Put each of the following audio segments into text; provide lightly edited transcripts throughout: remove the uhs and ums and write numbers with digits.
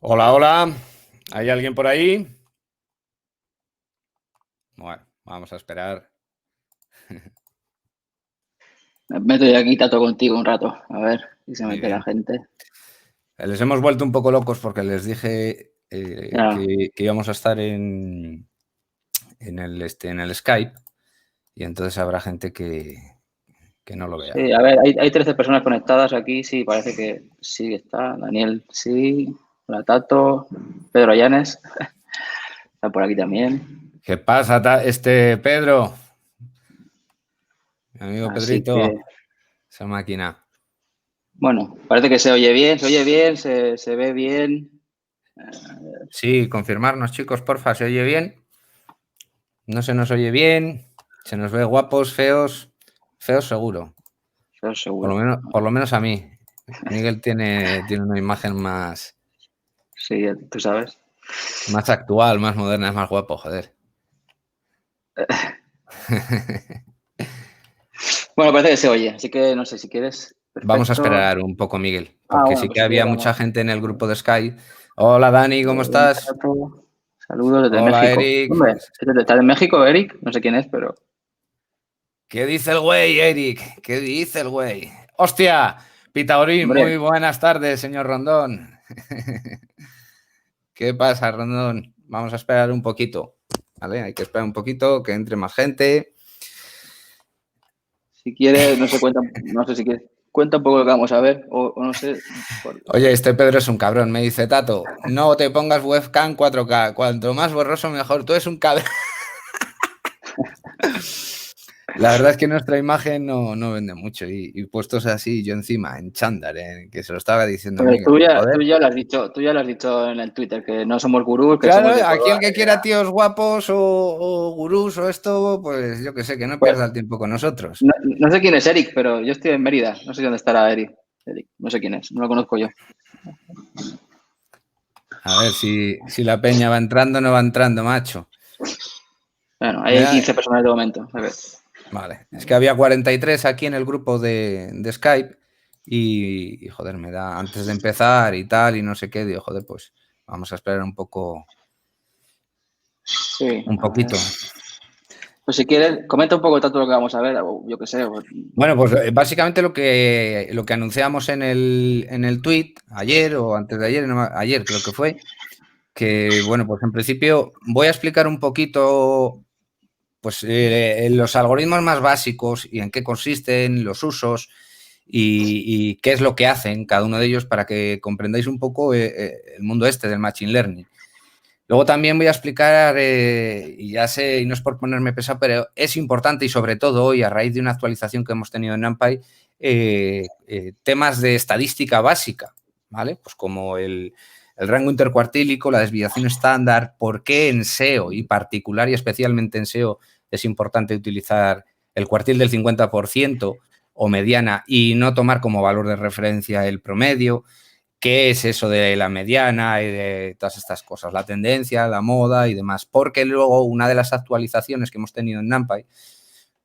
Hola, hola. ¿Hay alguien por ahí? Bueno, vamos a esperar. Me meto yo aquí, Tato, contigo un rato. A ver si se Muy mete la bien. gente. Les hemos vuelto un poco locos porque les dije Ya. que íbamos a estar en el Skype y entonces habrá gente que no lo vea. Sí, a ver, hay 13 personas conectadas aquí. Sí, parece que sí que está. Daniel, sí. Hola, Tato. Pedro Llanes. Está por aquí también. ¿Qué pasa, Pedro? Mi amigo Así que, Pedrito, esa máquina. bueno, parece que se oye bien, se ve bien. Sí, confirmarnos, chicos, porfa, ¿se oye bien? No se nos oye bien, se nos ve guapos, feos, feos seguro. Eso seguro. Por lo menos a mí. Miguel tiene una imagen Sí, tú sabes. más actual, más moderna, es más guapo, joder. Bueno, parece que se oye, así que no sé si quieres. Vamos a Perfecto. esperar un poco, Miguel, Ah, porque bueno, sí pues que si había quieres mucha vamos. gente en el grupo de Sky. Hola, Dani, ¿cómo Hola, estás? Tato. Saludos desde Hola, México. Eric. Hombre, ¿estás en México, Eric? No sé quién es, pero ¿Qué dice el güey, Eric? ¿Qué dice el güey? ¡Hostia! Pitaurín, hombre, muy buenas tardes, señor Rondón. ¿Qué pasa, Rondón? Vamos a esperar un poquito, ¿vale? Hay que esperar un poquito, que entre más gente. si quieres, no sé, no sé si quieres, cuenta un poco lo que vamos a ver, o no sé. Oye, este Pedro es un cabrón, me dice Tato, no te pongas webcam 4K, cuanto más borroso mejor, tú eres un cabrón. La verdad es que nuestra imagen no vende mucho y puestos así, yo encima, en chándal, que se lo estaba diciendo a Pero Miguel, digo, joder. tú ya lo has dicho en el Twitter, que no somos gurús, que Claro, somos de aquí el color. que quiera tíos guapos o gurús o esto, pues yo que sé, que no Pues pierda el tiempo con nosotros. no sé quién es Eric, pero yo estoy en Mérida, no sé dónde estará Eric. Eric, no sé quién es, no lo conozco yo. A ver si la peña va entrando o no va entrando, macho. Bueno, Me hay da, 15 personas de momento. A ver. Vale, es que había 43 aquí en el grupo de Skype joder, me da antes de empezar y tal y no sé qué, digo, joder, pues vamos a esperar Sí, un a ver. poquito. Pues si quieres, comenta un poco tanto lo que vamos a ver, o yo qué sé. Bueno, pues básicamente lo que anunciamos en el tweet ayer o antes de ayer, ayer creo que fue, que bueno, pues en principio voy a explicar un poquito pues los algoritmos más básicos y en qué consisten, los usos y qué es lo que hacen cada uno de ellos para que comprendáis un poco el mundo este del Machine Learning. Luego también voy a explicar, y ya sé, y no es por ponerme pesado, pero es importante y sobre todo hoy, a raíz de una actualización que hemos tenido en NumPy, temas de estadística básica, ¿vale? Pues como el rango intercuartílico, la desviación estándar, por qué en SEO y particular y especialmente en SEO es importante utilizar el cuartil del 50% o mediana y no tomar como valor de referencia el promedio, qué es eso de la mediana y de todas estas cosas, la tendencia, la moda y demás, porque luego una de las actualizaciones que hemos tenido en NumPy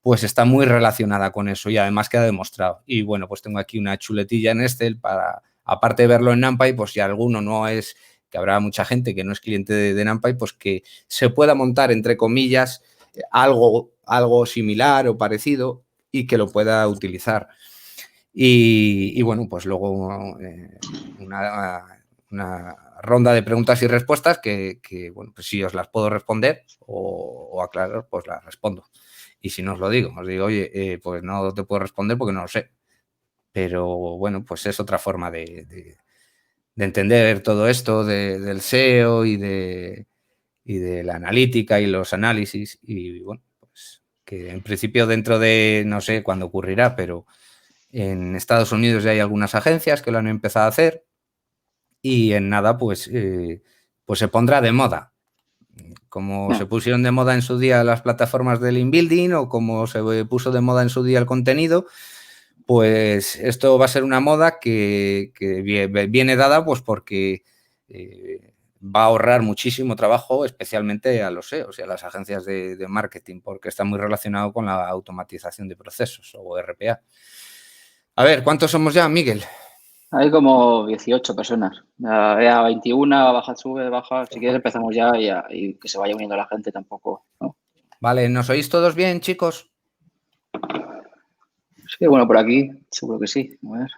pues está muy relacionada con eso y además queda demostrado. Y bueno, pues tengo aquí una chuletilla en Excel para, aparte de verlo en NumPy, pues si alguno no es, que habrá mucha gente que no es cliente de NumPy, pues que se pueda montar, entre comillas, algo similar o parecido y que lo pueda utilizar. Bueno, pues luego una ronda de preguntas y respuestas bueno, pues si os las puedo responder o aclarar, pues las respondo. Y si no os lo digo, os digo, oye, pues no te puedo responder porque no lo sé. Pero bueno, pues es otra forma de entender todo esto del SEO y de la analítica y los análisis. Y bueno, pues que en principio dentro de, no sé cuándo ocurrirá, pero en Estados Unidos ya hay algunas agencias que lo han empezado a hacer y en nada, pues se pondrá de moda. Como se No, pusieron de moda en su día las plataformas del inbuilding o como se puso de moda en su día el contenido, pues esto va a ser una moda que viene dada pues porque va a ahorrar muchísimo trabajo, especialmente a los SEOs y a las agencias de marketing, porque está muy relacionado con la automatización de procesos o RPA. A ver, ¿cuántos somos ya, Miguel? Hay como 18 personas. A 21, baja, sube, baja. Si quieres empezamos ya y que se vaya uniendo la gente tampoco, ¿no? Vale, ¿nos oís todos bien, chicos? Sí, bueno, por aquí seguro que sí. A ver.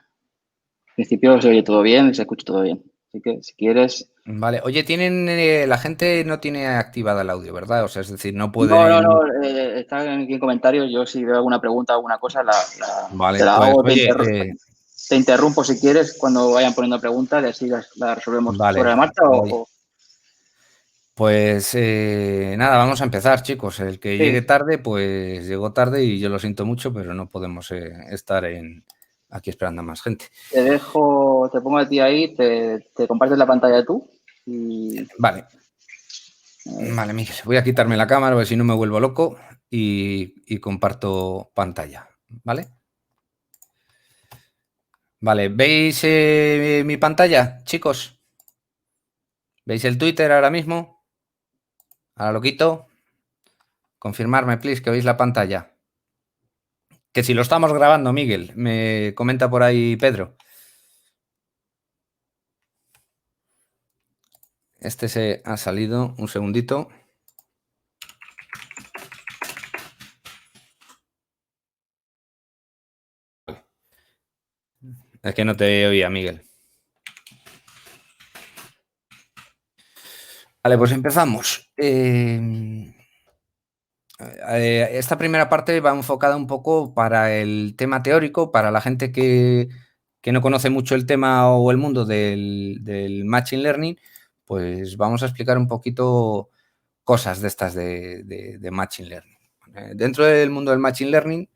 En principio se oye todo bien y se escucha todo bien. Así que si quieres... Vale, oye, la gente no tiene activada el audio, ¿verdad? O sea, es decir, no No, pueden... está aquí en comentarios. Yo si veo alguna pregunta, alguna cosa, te Vale, la pues hago, oye, te interrumpo si quieres cuando vayan poniendo preguntas y así la resolvemos sobre la vale, marcha voy. Pues nada, vamos a empezar, chicos. El que llegue Sí, tarde, pues llegó tarde y yo lo siento mucho, pero no podemos estar aquí esperando a más gente. te pongo a ti ahí, te compartes la pantalla tú y... Vale, vale, Miguel. Voy a quitarme la cámara, porque si no me vuelvo loco y comparto pantalla, ¿vale? Vale, ¿veis mi pantalla, chicos? ¿Veis el Twitter ahora mismo? Ahora lo quito. Confirmarme, please, que veis la pantalla. Que si lo estamos grabando, Miguel, me comenta por ahí Pedro. Este se ha salido, un segundito. Es que no te oía, Miguel. Vale, pues empezamos. Esta primera parte va enfocada un poco para el tema teórico, para la gente que no conoce mucho el tema o el mundo del Machine Learning, pues vamos a explicar un poquito cosas de estas de Machine Learning. Dentro del mundo del Machine Learning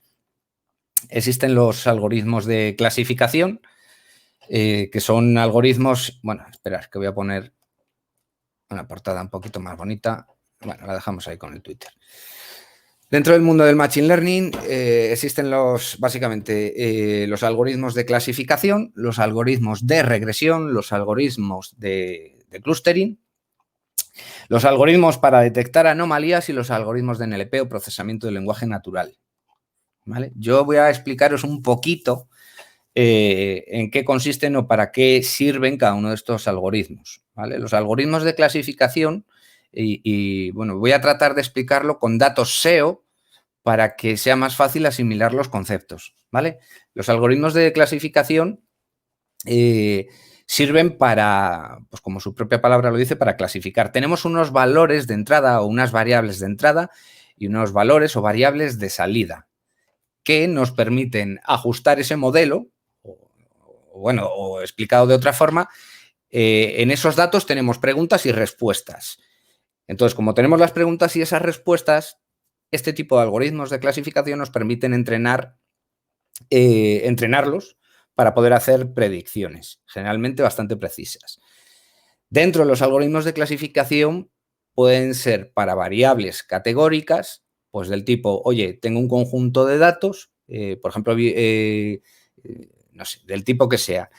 existen los algoritmos de clasificación, que son algoritmos... Bueno, esperad, que voy a poner una portada un poquito más bonita. Bueno, la dejamos ahí con el Twitter. Dentro del mundo del Machine Learning existen básicamente los algoritmos de clasificación, los algoritmos de regresión, los algoritmos de clustering, los algoritmos para detectar anomalías y los algoritmos de NLP o procesamiento del lenguaje natural. ¿Vale? Yo voy a explicaros un poquito en qué consisten o para qué sirven cada uno de estos algoritmos. ¿Vale? Los algoritmos de clasificación, bueno, voy a tratar de explicarlo con datos SEO para que sea más fácil asimilar los conceptos. ¿Vale? Los algoritmos de clasificación sirven para, pues como su propia palabra lo dice, para clasificar. Tenemos unos valores de entrada o unas variables de entrada y unos valores o variables de salida que nos permiten ajustar ese modelo, o explicado de otra forma, en esos datos tenemos preguntas y respuestas. Entonces, como tenemos las preguntas y esas respuestas, este tipo de algoritmos de clasificación nos permiten entrenarlos para poder hacer predicciones, generalmente bastante precisas. Dentro de los algoritmos de clasificación pueden ser para variables categóricas, pues del tipo, oye, tengo un conjunto de datos, por ejemplo, no sé, del tipo que sea,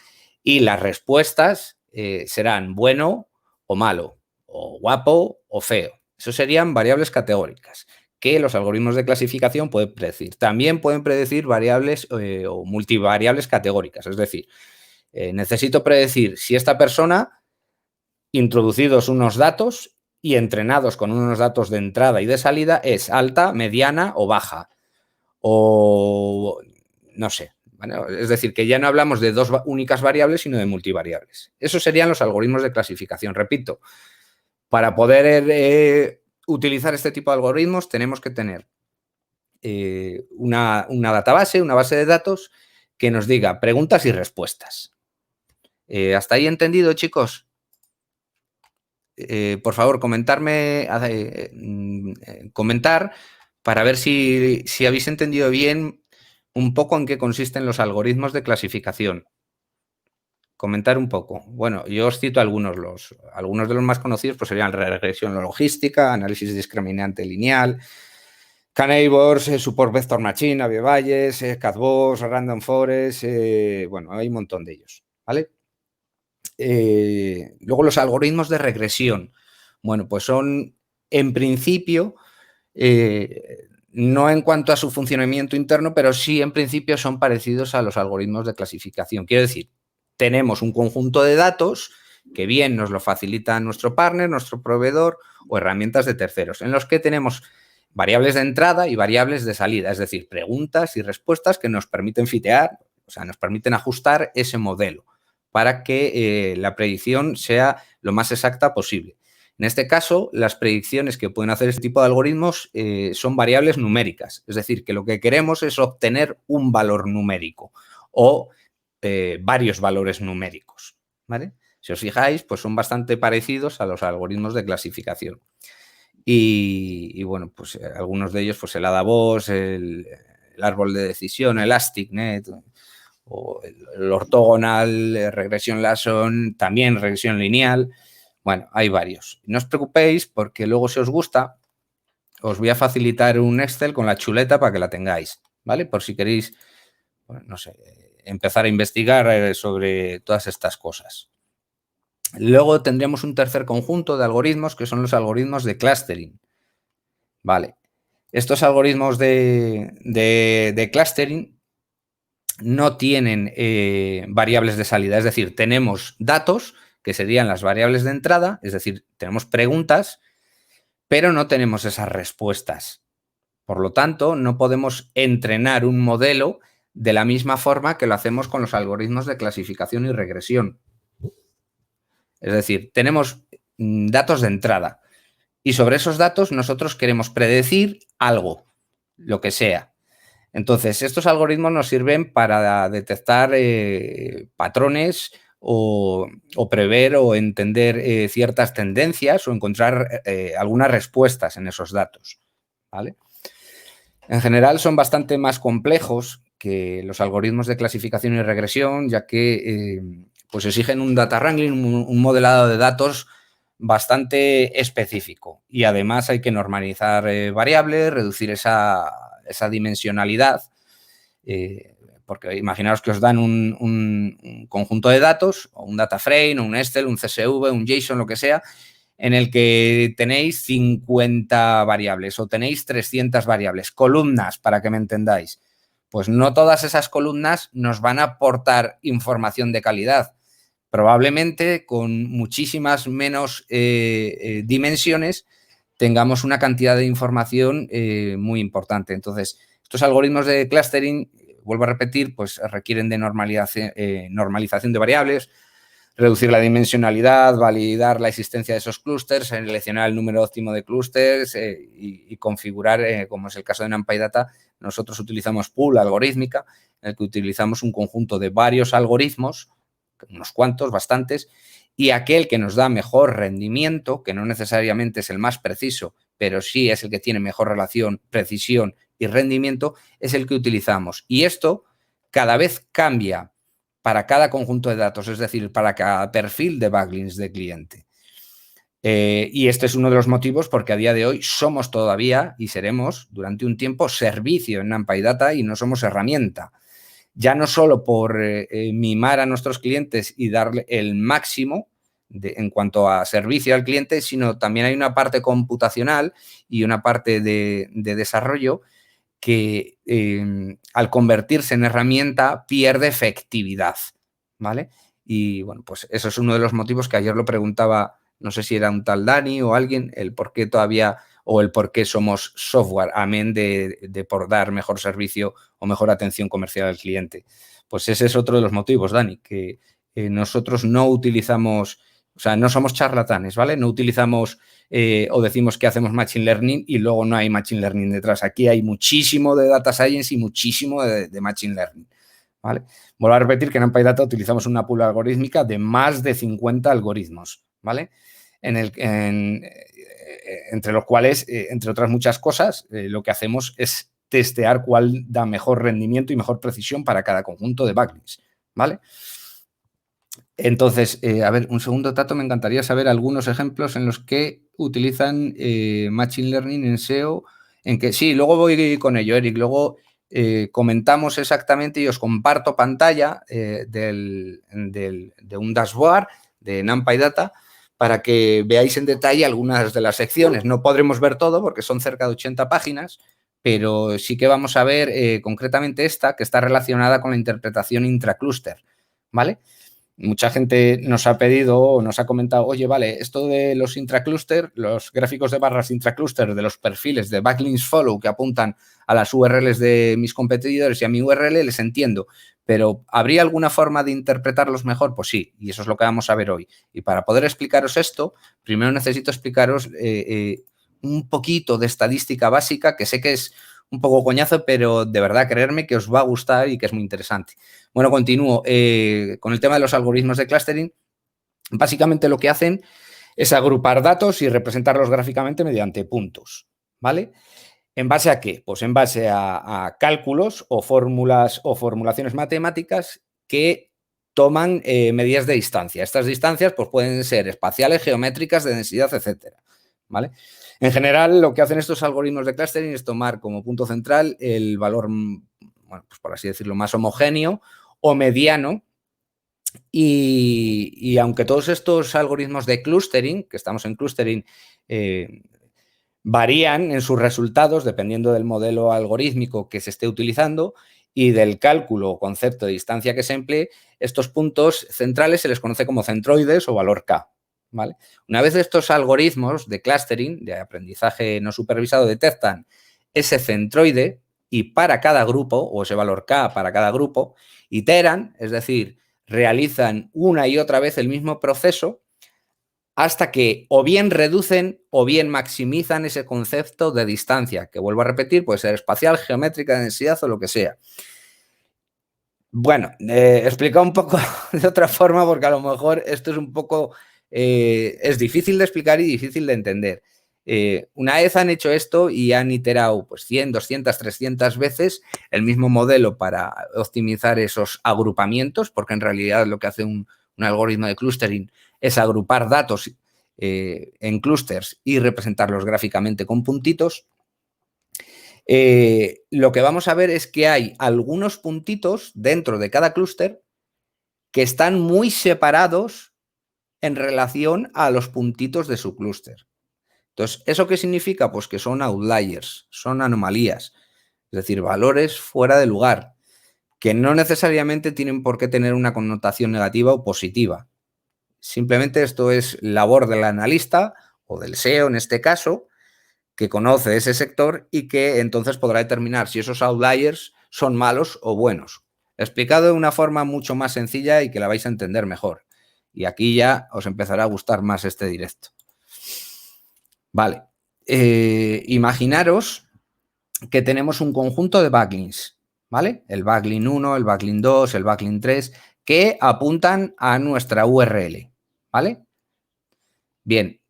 y las respuestas serán bueno o malo, o guapo o feo. Eso serían variables categóricas que los algoritmos de clasificación pueden predecir. También pueden predecir variables o multivariables categóricas, es decir, necesito predecir si esta persona, introducidos unos datos y entrenados con unos datos de entrada y de salida, es alta, mediana o baja. O no sé. ¿Vale? Es decir, que ya no hablamos de dos únicas variables, sino de multivariables. Esos serían los algoritmos de clasificación. Repito, para poder utilizar este tipo de algoritmos tenemos que tener una database, una base de datos que nos diga preguntas y respuestas. ¿Hasta ahí entendido, chicos? Por favor, comentar para ver si habéis entendido bien un poco en qué consisten los algoritmos de clasificación. Comentar un poco. Bueno, yo os cito algunos. Algunos de los más conocidos pues serían regresión logística, análisis discriminante lineal, K-Neighbors, Support Vector Machine, Avievalles, CatBox, Random Forest, bueno, hay un montón de ellos, ¿vale? Luego los algoritmos de regresión. Bueno, pues son, en principio, no en cuanto a su funcionamiento interno, pero sí, en principio, son parecidos a los algoritmos de clasificación. Quiero decir, tenemos un conjunto de datos que bien nos lo facilita nuestro partner, nuestro proveedor o herramientas de terceros, en los que tenemos variables de entrada y variables de salida, es decir, preguntas y respuestas que nos permiten fitear, o sea, nos permiten ajustar ese modelo para que la predicción sea lo más exacta posible. En este caso, las predicciones que pueden hacer este tipo de algoritmos son variables numéricas, es decir, que lo que queremos es obtener un valor numérico o varios valores numéricos, ¿vale? Si os fijáis, pues son bastante parecidos a los algoritmos de clasificación. Y bueno, pues algunos de ellos, pues el ADA-Boss, el árbol de decisión, el ElasticNet, o el ortogonal, regresión Lasso, también regresión lineal. Bueno, hay varios. No os preocupéis porque luego, si os gusta, os voy a facilitar un Excel con la chuleta para que la tengáis, ¿vale? Por si queréis, bueno, no sé, empezar a investigar sobre todas estas cosas. Luego tendríamos un tercer conjunto de algoritmos que son los algoritmos de clustering. Vale. Estos algoritmos de clustering no tienen variables de salida, es decir, tenemos datos que serían las variables de entrada, es decir, tenemos preguntas, pero no tenemos esas respuestas. Por lo tanto, no podemos entrenar un modelo de la misma forma que lo hacemos con los algoritmos de clasificación y regresión. Es decir, tenemos datos de entrada y sobre esos datos nosotros queremos predecir algo, lo que sea. Entonces, estos algoritmos nos sirven para detectar patrones o prever o entender ciertas tendencias o encontrar algunas respuestas en esos datos, ¿vale? En general son bastante más complejos que los algoritmos de clasificación y regresión, ya que pues exigen un data wrangling, un modelado de datos bastante específico. Y además hay que normalizar variables, reducir esa dimensionalidad, porque imaginaos que os dan un conjunto de datos, o un data frame, un Excel, un CSV, un JSON, lo que sea, en el que tenéis 50 variables o tenéis 300 variables, columnas, para que me entendáis. Pues no todas esas columnas nos van a aportar información de calidad. Probablemente con muchísimas menos dimensiones tengamos una cantidad de información muy importante. Entonces, estos algoritmos de clustering, vuelvo a repetir, pues requieren de normalización de variables, reducir la dimensionalidad, validar la existencia de esos clústeres, seleccionar el número óptimo de clústeres y configurar, como es el caso de NumPy Data, nosotros utilizamos pool algorítmica, en el que utilizamos un conjunto de varios algoritmos, unos cuantos, bastantes, y aquel que nos da mejor rendimiento, que no necesariamente es el más preciso, pero sí es el que tiene mejor relación, precisión y rendimiento, es el que utilizamos. Y esto cada vez cambia para cada conjunto de datos, es decir, para cada perfil de backlinks de cliente. Y este es uno de los motivos porque a día de hoy somos todavía y seremos durante un tiempo servicio en NumPy Data y no somos herramienta. Ya no solo por mimar a nuestros clientes y darle el máximo en cuanto a servicio al cliente, sino también hay una parte computacional y una parte de desarrollo que al convertirse en herramienta pierde efectividad, ¿vale? Y bueno, pues eso es uno de los motivos que ayer lo preguntaba, no sé si era un tal Dani o alguien, el por qué todavía o el por qué somos software, amén de por dar mejor servicio o mejor atención comercial al cliente. Pues ese es otro de los motivos, Dani, que nosotros no utilizamos, o sea, no somos charlatanes, ¿vale? No utilizamos o decimos que hacemos Machine Learning y luego no hay Machine Learning detrás. Aquí hay muchísimo de Data Science y muchísimo de Machine Learning, ¿vale? Vuelvo a repetir que en NumPy Data utilizamos una pool algorítmica de más de 50 algoritmos, ¿vale? Entre los cuales, entre otras muchas cosas, lo que hacemos es testear cuál da mejor rendimiento y mejor precisión para cada conjunto de backlinks, ¿vale? Entonces, a ver, un segundo, Tato, me encantaría saber algunos ejemplos en los que utilizan Machine Learning en SEO, en que sí, luego voy con ello, Eric, luego comentamos exactamente y os comparto pantalla de un dashboard de NumPy Data para que veáis en detalle algunas de las secciones. No podremos ver todo porque son cerca de 80 páginas, pero sí que vamos a ver concretamente esta, que está relacionada con la interpretación intraclúster, ¿vale? mucha gente nos ha pedido o nos ha comentado, oye, vale, esto de los intracluster, los gráficos de barras intracluster de los perfiles de backlinks follow que apuntan a las URLs de mis competidores y a mi URL, les entiendo, pero ¿habría alguna forma de interpretarlos mejor? Pues sí, y eso es lo que vamos a ver hoy. Y para poder explicaros esto, primero necesito explicaros un poquito de estadística básica, que sé que es un poco coñazo, pero de verdad, creerme que os va a gustar y que es muy interesante. Bueno, continúo con el tema de los algoritmos de clustering. Básicamente lo que hacen es agrupar datos y representarlos gráficamente mediante puntos, ¿vale? ¿En base a qué? Pues en base a cálculos o fórmulas o formulaciones matemáticas que toman medidas de distancia. Estas distancias pues, pueden ser espaciales, geométricas, de densidad, etcétera, ¿vale? En general, lo que hacen estos algoritmos de clustering es tomar como punto central el valor, bueno, pues por así decirlo, más homogéneo o mediano. Y aunque todos estos algoritmos de clustering, que estamos en clustering, varían en sus resultados dependiendo del modelo algorítmico que se esté utilizando y del cálculo o concepto de distancia que se emplee, estos puntos centrales se les conoce como centroides o valor K, ¿vale? Una vez estos algoritmos de clustering, de aprendizaje no supervisado, detectan ese centroide y para cada grupo, o ese valor K para cada grupo, iteran, es decir, realizan una y otra vez el mismo proceso hasta que o bien reducen o bien maximizan ese concepto de distancia, que vuelvo a repetir, puede ser espacial, geométrica, de densidad o lo que sea. Bueno, explicado un poco de otra forma, porque a lo mejor esto es un poco, es difícil de explicar y difícil de entender. Una vez han hecho esto y han iterado pues 100, 200, 300 veces el mismo modelo para optimizar esos agrupamientos, porque en realidad lo que hace un algoritmo de clustering es agrupar datos en clústeres y representarlos gráficamente con puntitos. Lo que vamos a ver es que hay algunos puntitos dentro de cada clúster que están muy separados en relación a los puntitos de su clúster. Entonces, ¿eso qué significa? Pues que son outliers, son anomalías, es decir, valores fuera de lugar, que no necesariamente tienen por qué tener una connotación negativa o positiva. Simplemente esto es labor del analista o del SEO en este caso, que conoce ese sector y que entonces podrá determinar si esos outliers son malos o buenos. Explicado de una forma mucho más sencilla y que la vais a entender mejor. Y aquí ya os empezará a gustar más este directo. Vale. Imaginaros que tenemos un conjunto de backlinks, ¿vale? El backlink 1, el backlink 2, el backlink 3, que apuntan a nuestra URL, ¿vale? Bien,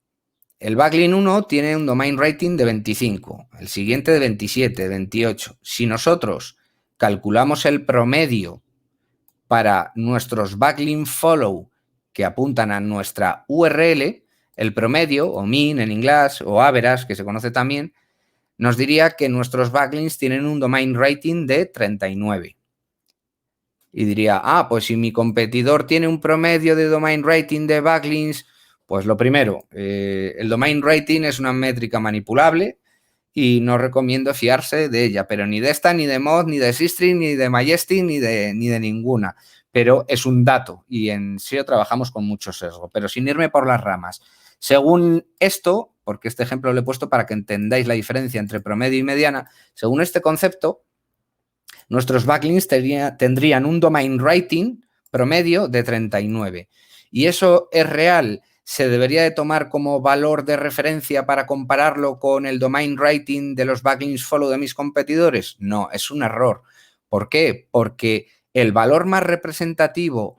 el backlink 1 tiene un domain rating de 25, el siguiente de 27, 28. Si nosotros calculamos el promedio para nuestros backlink follow que apuntan a nuestra URL, el promedio, o mean en inglés, o average, que se conoce también, nos diría que nuestros backlinks tienen un domain rating de 39. Y diría, pues si mi competidor tiene un promedio de domain rating de backlinks, pues lo primero, el domain rating es una métrica manipulable y no recomiendo fiarse de ella, pero ni de esta, ni de Moz, ni de Sistream, ni de Majestic, ni de ninguna. Pero es un dato y en SEO trabajamos con mucho sesgo, pero sin irme por las ramas. Según esto, porque este ejemplo lo he puesto para que entendáis la diferencia entre promedio y mediana, según este concepto, nuestros backlinks tendrían un domain rating promedio de 39. ¿Y eso es real? ¿Se debería de tomar como valor de referencia para compararlo con el domain rating de los backlinks follow de mis competidores? No, es un error. ¿Por qué? Porque el valor más representativo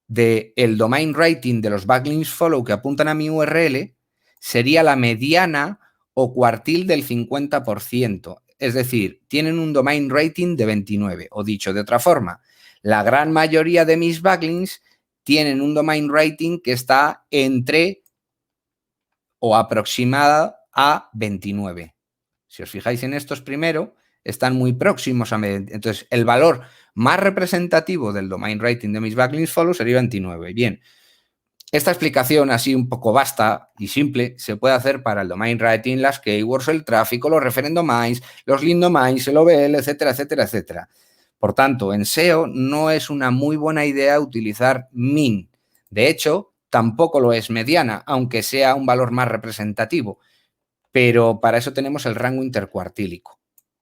del domain rating de los backlinks follow que apuntan a mi URL sería la mediana o cuartil del 50%. Es decir, tienen un domain rating de 29. O dicho de otra forma, la gran mayoría de mis backlinks tienen un domain rating que está entre o aproximada a 29. Si os fijáis en estos primero, están muy próximos a medir. Entonces, el valor más representativo del domain rating de mis backlinks follow sería 29. Bien, esta explicación así un poco vasta y simple se puede hacer para el domain rating, las keywords, el tráfico, los referent domains, los link domains, el OBL, etcétera, etcétera, etcétera. Por tanto, en SEO no es una muy buena idea utilizar min. De hecho, tampoco lo es mediana, aunque sea un valor más representativo. Pero para eso tenemos el rango intercuartílico,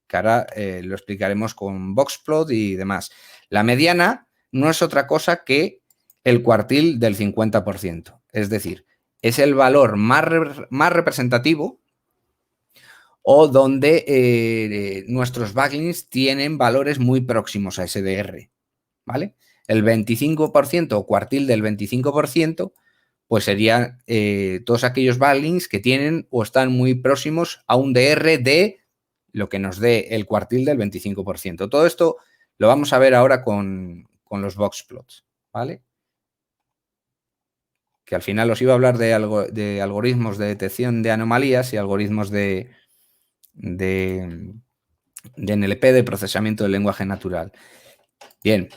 que ahora lo explicaremos con Boxplot y demás. La mediana no es otra cosa que el cuartil del 50%. Es decir, es el valor más representativo o donde nuestros backlinks tienen valores muy próximos a SDR, ¿vale? El 25% o cuartil del 25%, pues serían todos aquellos backlinks que tienen o están muy próximos a un DR de lo que nos dé el cuartil del 25%. Todo esto lo vamos a ver ahora con los boxplots, ¿vale? Que al final os iba a hablar de algoritmos de detección de anomalías y algoritmos de NLP, de procesamiento del lenguaje natural. Bien,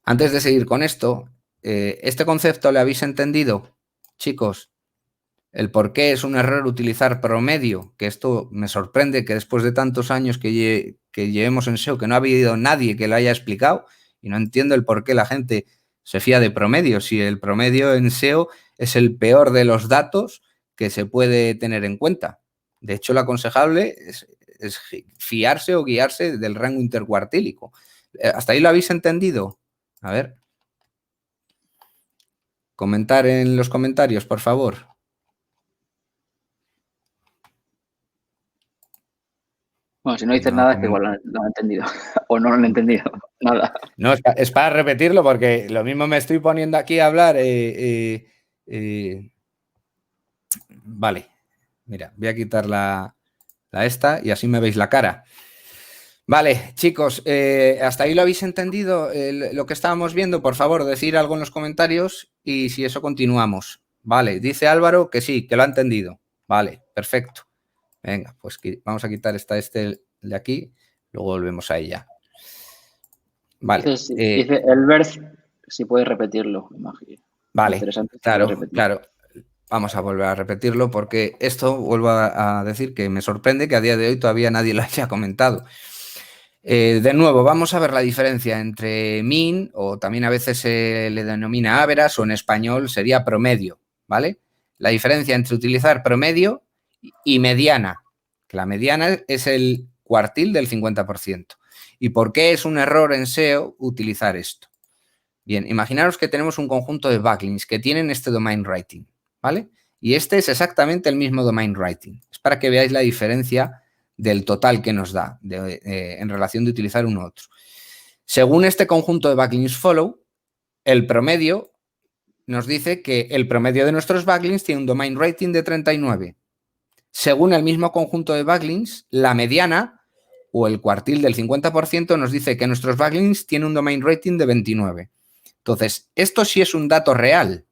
antes de seguir con esto, ¿este concepto le habéis entendido, chicos? El por qué es un error utilizar promedio, que esto me sorprende que después de tantos años que llevemos en SEO, que no ha habido nadie que lo haya explicado, y no entiendo el por qué la gente se fía de promedio, si el promedio en SEO es el peor de los datos que se puede tener en cuenta. De hecho, lo aconsejable es fiarse o guiarse del rango intercuartílico. ¿Hasta ahí lo habéis entendido? A ver. Comentar en los comentarios, por favor. Bueno, si no dices nada es que igual lo han entendido. O no lo han entendido. Nada. No, es para repetirlo porque lo mismo me estoy poniendo aquí a hablar. Vale. Mira, voy a quitar la esta y así me veis la cara. Vale, chicos, ¿hasta ahí lo habéis entendido lo que estábamos viendo? Por favor, decir algo en los comentarios y si eso continuamos. Vale, dice Álvaro que sí, que lo ha entendido. Vale, perfecto. Venga, pues vamos a quitar este de aquí, luego volvemos a ella. Vale. Dice Elbert, si puedes repetirlo, imagino. Vale, interesante, claro. Vamos a volver a repetirlo porque esto, vuelvo a decir que me sorprende que a día de hoy todavía nadie lo haya comentado. De nuevo, vamos a ver la diferencia entre mean, o también a veces se le denomina average, o en español sería promedio, ¿vale? La diferencia entre utilizar promedio y mediana. La mediana es el cuartil del 50%. ¿Y por qué es un error en SEO utilizar esto? Bien, imaginaros que tenemos un conjunto de backlinks que tienen este domain rating, ¿vale? Y este es exactamente el mismo domain rating. Es para que veáis la diferencia del total que nos da en relación de utilizar uno u otro. Según este conjunto de backlinks follow, el promedio nos dice que el promedio de nuestros backlinks tiene un domain rating de 39. Según el mismo conjunto de backlinks, la mediana o el cuartil del 50% nos dice que nuestros backlinks tienen un domain rating de 29. Entonces, esto sí es un dato real,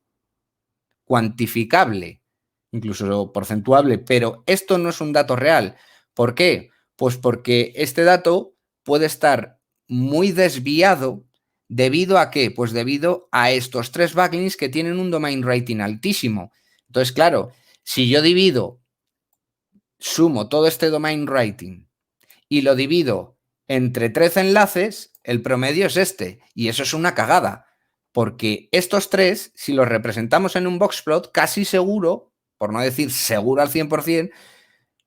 cuantificable, incluso porcentuable, pero esto no es un dato real. ¿Por qué? Pues porque este dato puede estar muy desviado ¿debido a qué? Pues debido a estos tres backlinks que tienen un domain rating altísimo. Entonces, claro, si yo sumo todo este domain rating y lo divido entre 13 enlaces, el promedio es este, y eso es una cagada. Porque estos tres, si los representamos en un boxplot, casi seguro, por no decir seguro al 100%,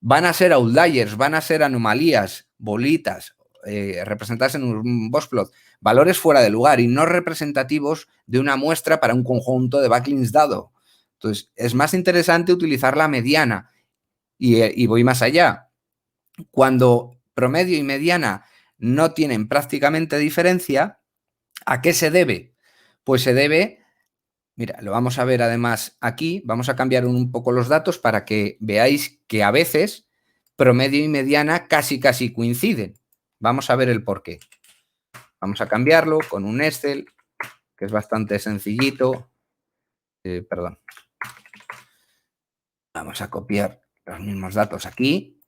van a ser outliers, van a ser anomalías, bolitas, representadas en un boxplot, valores fuera de lugar y no representativos de una muestra para un conjunto de backlinks dado. Entonces, es más interesante utilizar la mediana. Y voy más allá. Cuando promedio y mediana no tienen prácticamente diferencia, ¿a qué se debe? Pues se debe, mira, lo vamos a ver además aquí, vamos a cambiar un poco los datos para que veáis que a veces promedio y mediana casi coinciden. Vamos a ver el por qué. Vamos a cambiarlo con un Excel, que es bastante sencillito. Perdón. Vamos a copiar los mismos datos aquí.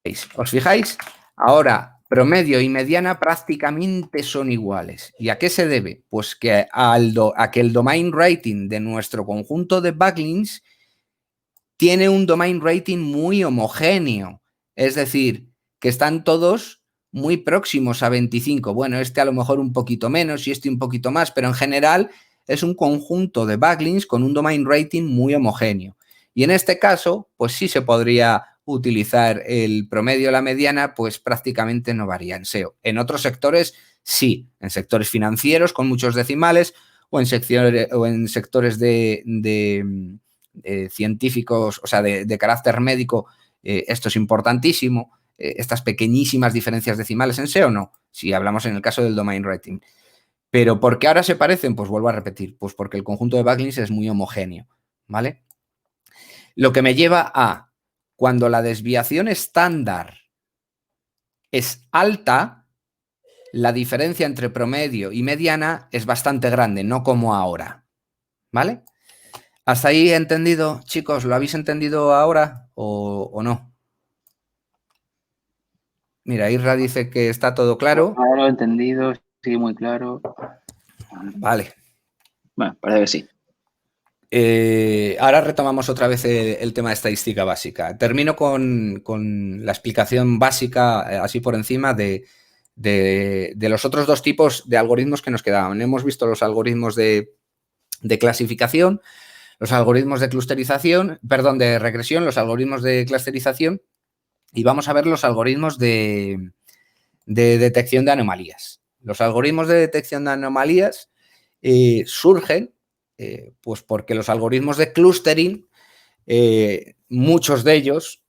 ¿Veis? ¿Os fijáis? Ahora, promedio y mediana prácticamente son iguales. ¿Y a qué se debe? Pues que a que el domain rating de nuestro conjunto de backlinks tiene un domain rating muy homogéneo. Es decir, que están todos muy próximos a 25. Bueno, este a lo mejor un poquito menos y este un poquito más, pero en general es un conjunto de backlinks con un domain rating muy homogéneo. Y en este caso, pues sí se podría utilizar el promedio o la mediana, pues prácticamente no varía en SEO. En otros sectores sí, en sectores financieros con muchos decimales o en sectores de científicos, o sea, de carácter médico, esto es importantísimo. Estas pequeñísimas diferencias decimales en SEO no, si hablamos en el caso del domain rating. Pero ¿por qué ahora se parecen? Pues vuelvo a repetir, pues porque el conjunto de backlinks es muy homogéneo, ¿vale? Lo que me lleva a, cuando la desviación estándar es alta, la diferencia entre promedio y mediana es bastante grande, no como ahora, ¿vale? ¿Hasta ahí entendido, chicos? ¿Lo habéis entendido ahora o no? Mira, Isra dice que está todo claro. Ahora lo he entendido, sí, muy claro. Vale. Bueno, parece que sí. Ahora retomamos otra vez el tema de estadística básica. Termino con la explicación básica, así por encima, de los otros dos tipos de algoritmos que nos quedaban. Hemos visto los algoritmos de clasificación, los algoritmos de clusterización, perdón, de regresión, los algoritmos de clusterización, y vamos a ver los algoritmos de detección de anomalías. Los algoritmos de detección de anomalías surgen pues porque los algoritmos de clustering, muchos de ellos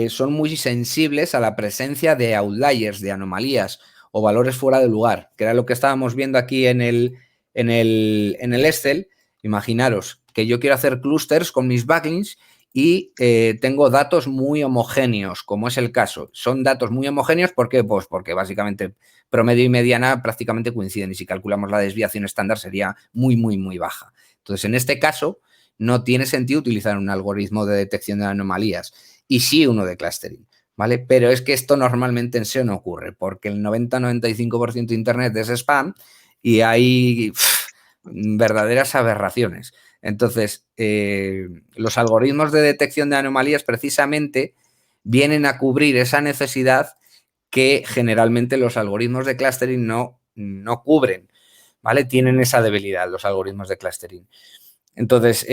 son muy sensibles a la presencia de outliers, de anomalías o valores fuera de lugar, que era lo que estábamos viendo aquí en el Excel. Imaginaros que yo quiero hacer clusters con mis backlinks y tengo datos muy homogéneos, como es el caso. Son datos muy homogéneos, ¿por qué? Pues porque básicamente promedio y mediana prácticamente coinciden y si calculamos la desviación estándar sería muy, muy, muy baja. Entonces, en este caso, no tiene sentido utilizar un algoritmo de detección de anomalías y sí uno de clustering, ¿vale? Pero es que esto normalmente en SEO no ocurre porque el 90-95% de Internet es spam y hay verdaderas aberraciones. Entonces, los algoritmos de detección de anomalías precisamente vienen a cubrir esa necesidad que generalmente los algoritmos de clustering no cubren, ¿vale? Tienen esa debilidad los algoritmos de clustering. Entonces,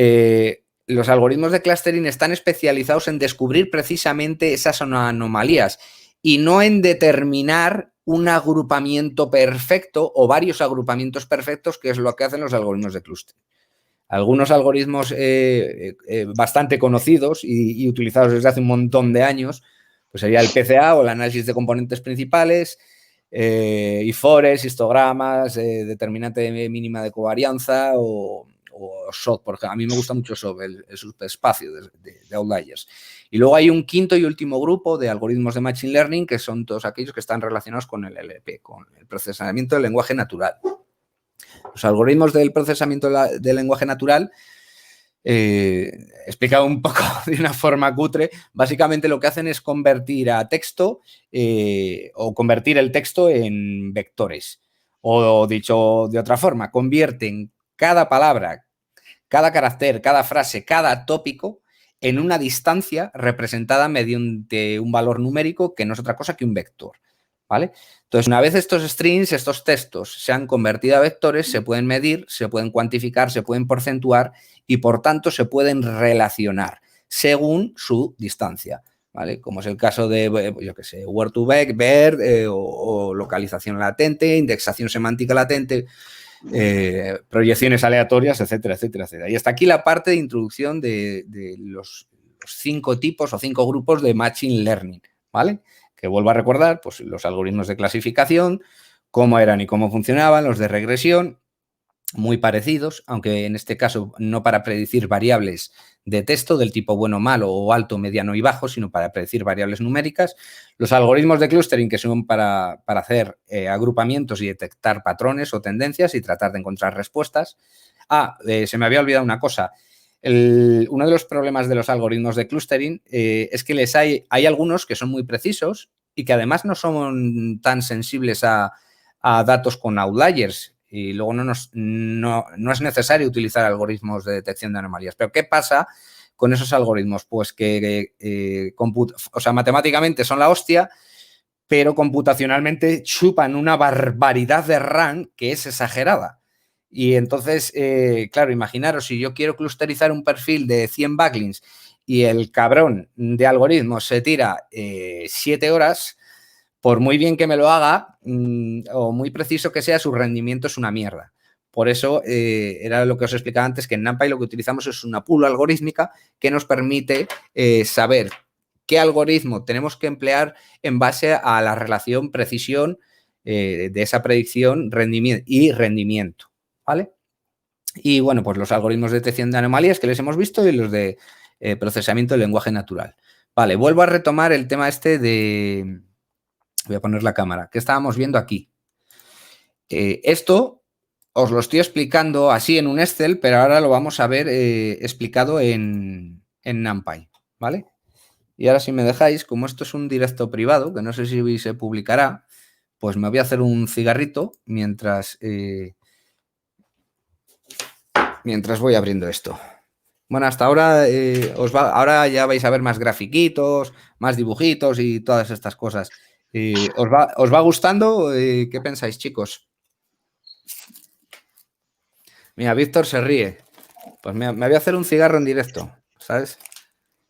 los algoritmos de clustering están especializados en descubrir precisamente esas anomalías y no en determinar un agrupamiento perfecto o varios agrupamientos perfectos, que es lo que hacen los algoritmos de clustering. Algunos algoritmos bastante conocidos y utilizados desde hace un montón de años, pues sería el PCA o el análisis de componentes principales, IFORES, histogramas, determinante mínima de covarianza o SOT, por ejemplo. A mí me gusta mucho SOT, el subespacio de outliers. Y luego hay un quinto y último grupo de algoritmos de Machine Learning, que son todos aquellos que están relacionados con el LLP, con el procesamiento del lenguaje natural. Los algoritmos del procesamiento del lenguaje natural, explicado un poco de una forma cutre, básicamente lo que hacen es convertir a texto o convertir el texto en vectores. O dicho de otra forma, convierten cada palabra, cada carácter, cada frase, cada tópico en una distancia representada mediante un valor numérico que no es otra cosa que un vector, ¿vale? Entonces, una vez estos strings, estos textos se han convertido a vectores, se pueden medir, se pueden cuantificar, se pueden porcentuar y, por tanto, se pueden relacionar según su distancia, ¿vale? Como es el caso de, yo qué sé, word to vec, ver o localización latente, indexación semántica latente, proyecciones aleatorias, etcétera, etcétera, etcétera. Y hasta aquí la parte de introducción de los 5 tipos o 5 grupos de Machine Learning, ¿vale? Que vuelvo a recordar, pues los algoritmos de clasificación, cómo eran y cómo funcionaban, los de regresión, muy parecidos, aunque en este caso no para predecir variables de texto del tipo bueno, malo o alto, mediano y bajo, sino para predecir variables numéricas. Los algoritmos de clustering, que son para hacer agrupamientos y detectar patrones o tendencias y tratar de encontrar respuestas. Se me había olvidado una cosa. Uno de los problemas de los algoritmos de clustering es que hay algunos que son muy precisos y que además no son tan sensibles a datos con outliers y luego no es necesario utilizar algoritmos de detección de anomalías. Pero ¿qué pasa con esos algoritmos? Pues que matemáticamente son la hostia, pero computacionalmente chupan una barbaridad de RAM que es exagerada. Y entonces, claro, imaginaros, si yo quiero clusterizar un perfil de 100 backlinks y el cabrón de algoritmos se tira 7 horas, por muy bien que me lo haga o muy preciso que sea, su rendimiento es una mierda. Por eso era lo que os explicaba antes, que en NumPy lo que utilizamos es una pool algorítmica que nos permite saber qué algoritmo tenemos que emplear en base a la relación precisión de esa predicción rendimiento, ¿vale? Y bueno, pues los algoritmos de detección de anomalías que les hemos visto y los de procesamiento del lenguaje natural. Vale, vuelvo a retomar el tema este de... Voy a poner la cámara, que estábamos viendo aquí. Esto os lo estoy explicando así en un Excel, pero ahora lo vamos a ver explicado en NumPy, ¿vale? Y ahora si me dejáis, como esto es un directo privado, que no sé si se publicará, pues me voy a hacer un cigarrito mientras voy abriendo esto. Bueno, hasta ahora ahora ya vais a ver más grafiquitos, más dibujitos y todas estas cosas. ¿Os va gustando? ¿Qué pensáis, chicos? Mira, Víctor se ríe. Pues me voy a hacer un cigarro en directo, ¿sabes?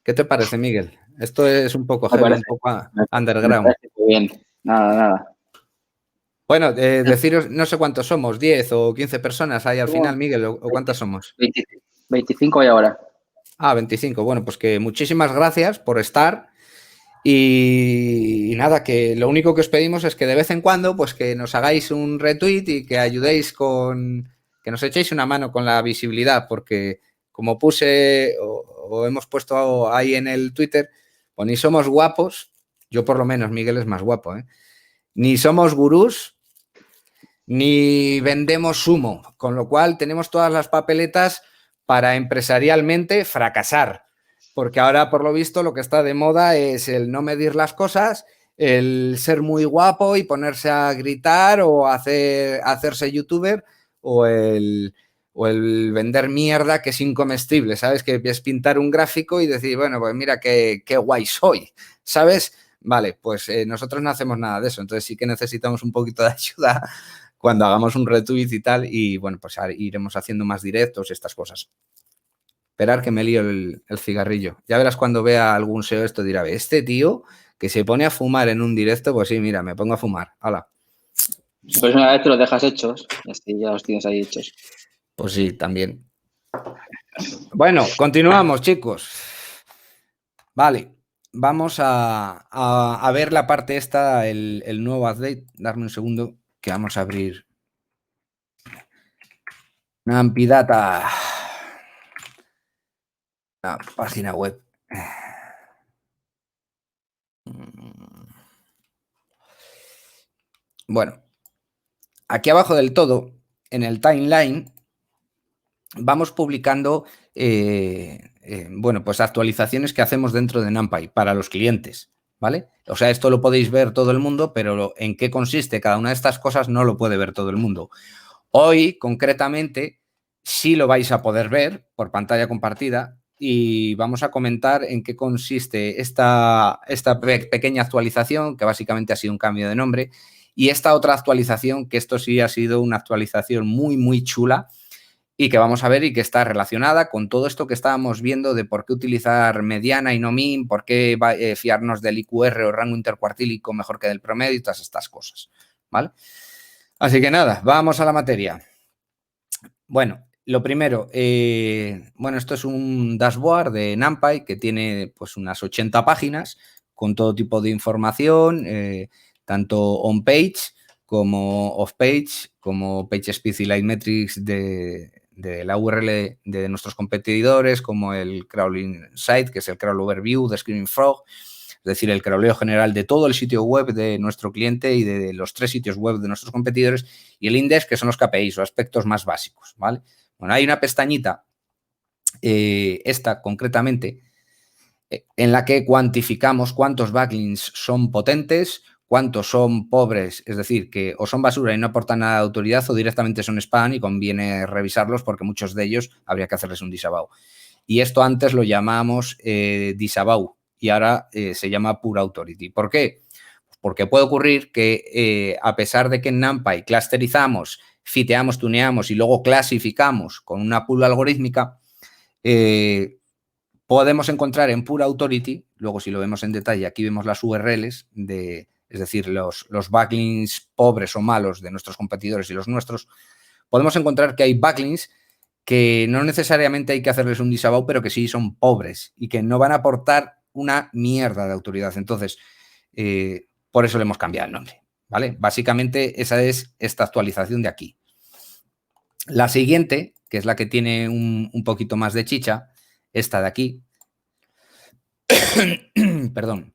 ¿Qué te parece, Miguel? Esto es un poco heavy, un poco underground. Me parece muy bien. Nada. Bueno, deciros, no sé cuántos somos, 10 o 15 personas hay al final, Miguel, ¿o cuántas somos? 25 hay ahora. 25. Bueno, pues que muchísimas gracias por estar y nada, que lo único que os pedimos es que de vez en cuando, pues que nos hagáis un retweet y que ayudéis que nos echéis una mano con la visibilidad, porque como puse o hemos puesto ahí en el Twitter, pues ni somos guapos, yo por lo menos, Miguel es más guapo, ni somos gurús, ni vendemos humo, con lo cual tenemos todas las papeletas para empresarialmente fracasar, porque ahora por lo visto lo que está de moda es el no medir las cosas, el ser muy guapo y ponerse a gritar o hacerse youtuber o el vender mierda que es incomestible, ¿sabes? Que es pintar un gráfico y decir, bueno, pues mira qué guay soy, ¿sabes? Vale, pues nosotros no hacemos nada de eso, entonces sí que necesitamos un poquito de ayuda cuando hagamos un retweet y tal, y bueno, pues iremos haciendo más directos y estas cosas. Esperar que me lío el cigarrillo. Ya verás cuando vea algún SEO esto, dirá, este tío que se pone a fumar en un directo, pues sí, mira, me pongo a fumar. ¡Hala! Pues una vez que los dejas hechos, ya los tienes ahí hechos. Pues sí, también. Bueno, continuamos, chicos. Vale, vamos a ver la parte esta, el nuevo update. Darme un segundo que vamos a abrir NumPy Data, la página web. Bueno, aquí abajo del todo, en el timeline, vamos publicando bueno, pues actualizaciones que hacemos dentro de NumPy para los clientes, ¿vale? O sea, esto lo podéis ver todo el mundo, pero en qué consiste cada una de estas cosas no lo puede ver todo el mundo. Hoy, concretamente, sí lo vais a poder ver por pantalla compartida y vamos a comentar en qué consiste esta pequeña actualización, que básicamente ha sido un cambio de nombre, y esta otra actualización, que esto sí ha sido una actualización muy, muy chula y que vamos a ver y que está relacionada con todo esto que estábamos viendo de por qué utilizar mediana y no min, por qué fiarnos del IQR o rango intercuartílico mejor que del promedio y todas estas cosas, ¿vale? Así que nada, vamos a la materia. Bueno, lo primero, bueno, esto es un dashboard de NumPy que tiene pues unas 80 páginas con todo tipo de información, tanto on-page como off-page, como PageSpeed y Lightmetrics de la URL de nuestros competidores, como el crawling site, que es el crawl overview de Screaming Frog, es decir, el crawleo general de todo el sitio web de nuestro cliente y de los 3 sitios web de nuestros competidores, y el index, que son los KPIs o aspectos más básicos, ¿vale? Bueno, hay una pestañita, esta concretamente, en la que cuantificamos cuántos backlinks son potentes, cuántos son pobres, es decir, que o son basura y no aportan nada de autoridad o directamente son spam y conviene revisarlos porque muchos de ellos habría que hacerles un disavow. Y esto antes lo llamamos disavow y ahora se llama Pure Authority. ¿Por qué? porque puede ocurrir que a pesar de que en NumPy clusterizamos, fiteamos, tuneamos y luego clasificamos con una pool algorítmica, podemos encontrar en Pure Authority, luego si lo vemos en detalle, aquí vemos las URLs, es decir, los backlinks pobres o malos de nuestros competidores y los nuestros, podemos encontrar que hay backlinks que no necesariamente hay que hacerles un disavow, pero que sí son pobres y que no van a aportar una mierda de autoridad. Entonces, por eso le hemos cambiado el nombre, ¿vale? Básicamente esa es esta actualización de aquí. La siguiente, que es la que tiene un poquito más de chicha, esta de aquí, perdón,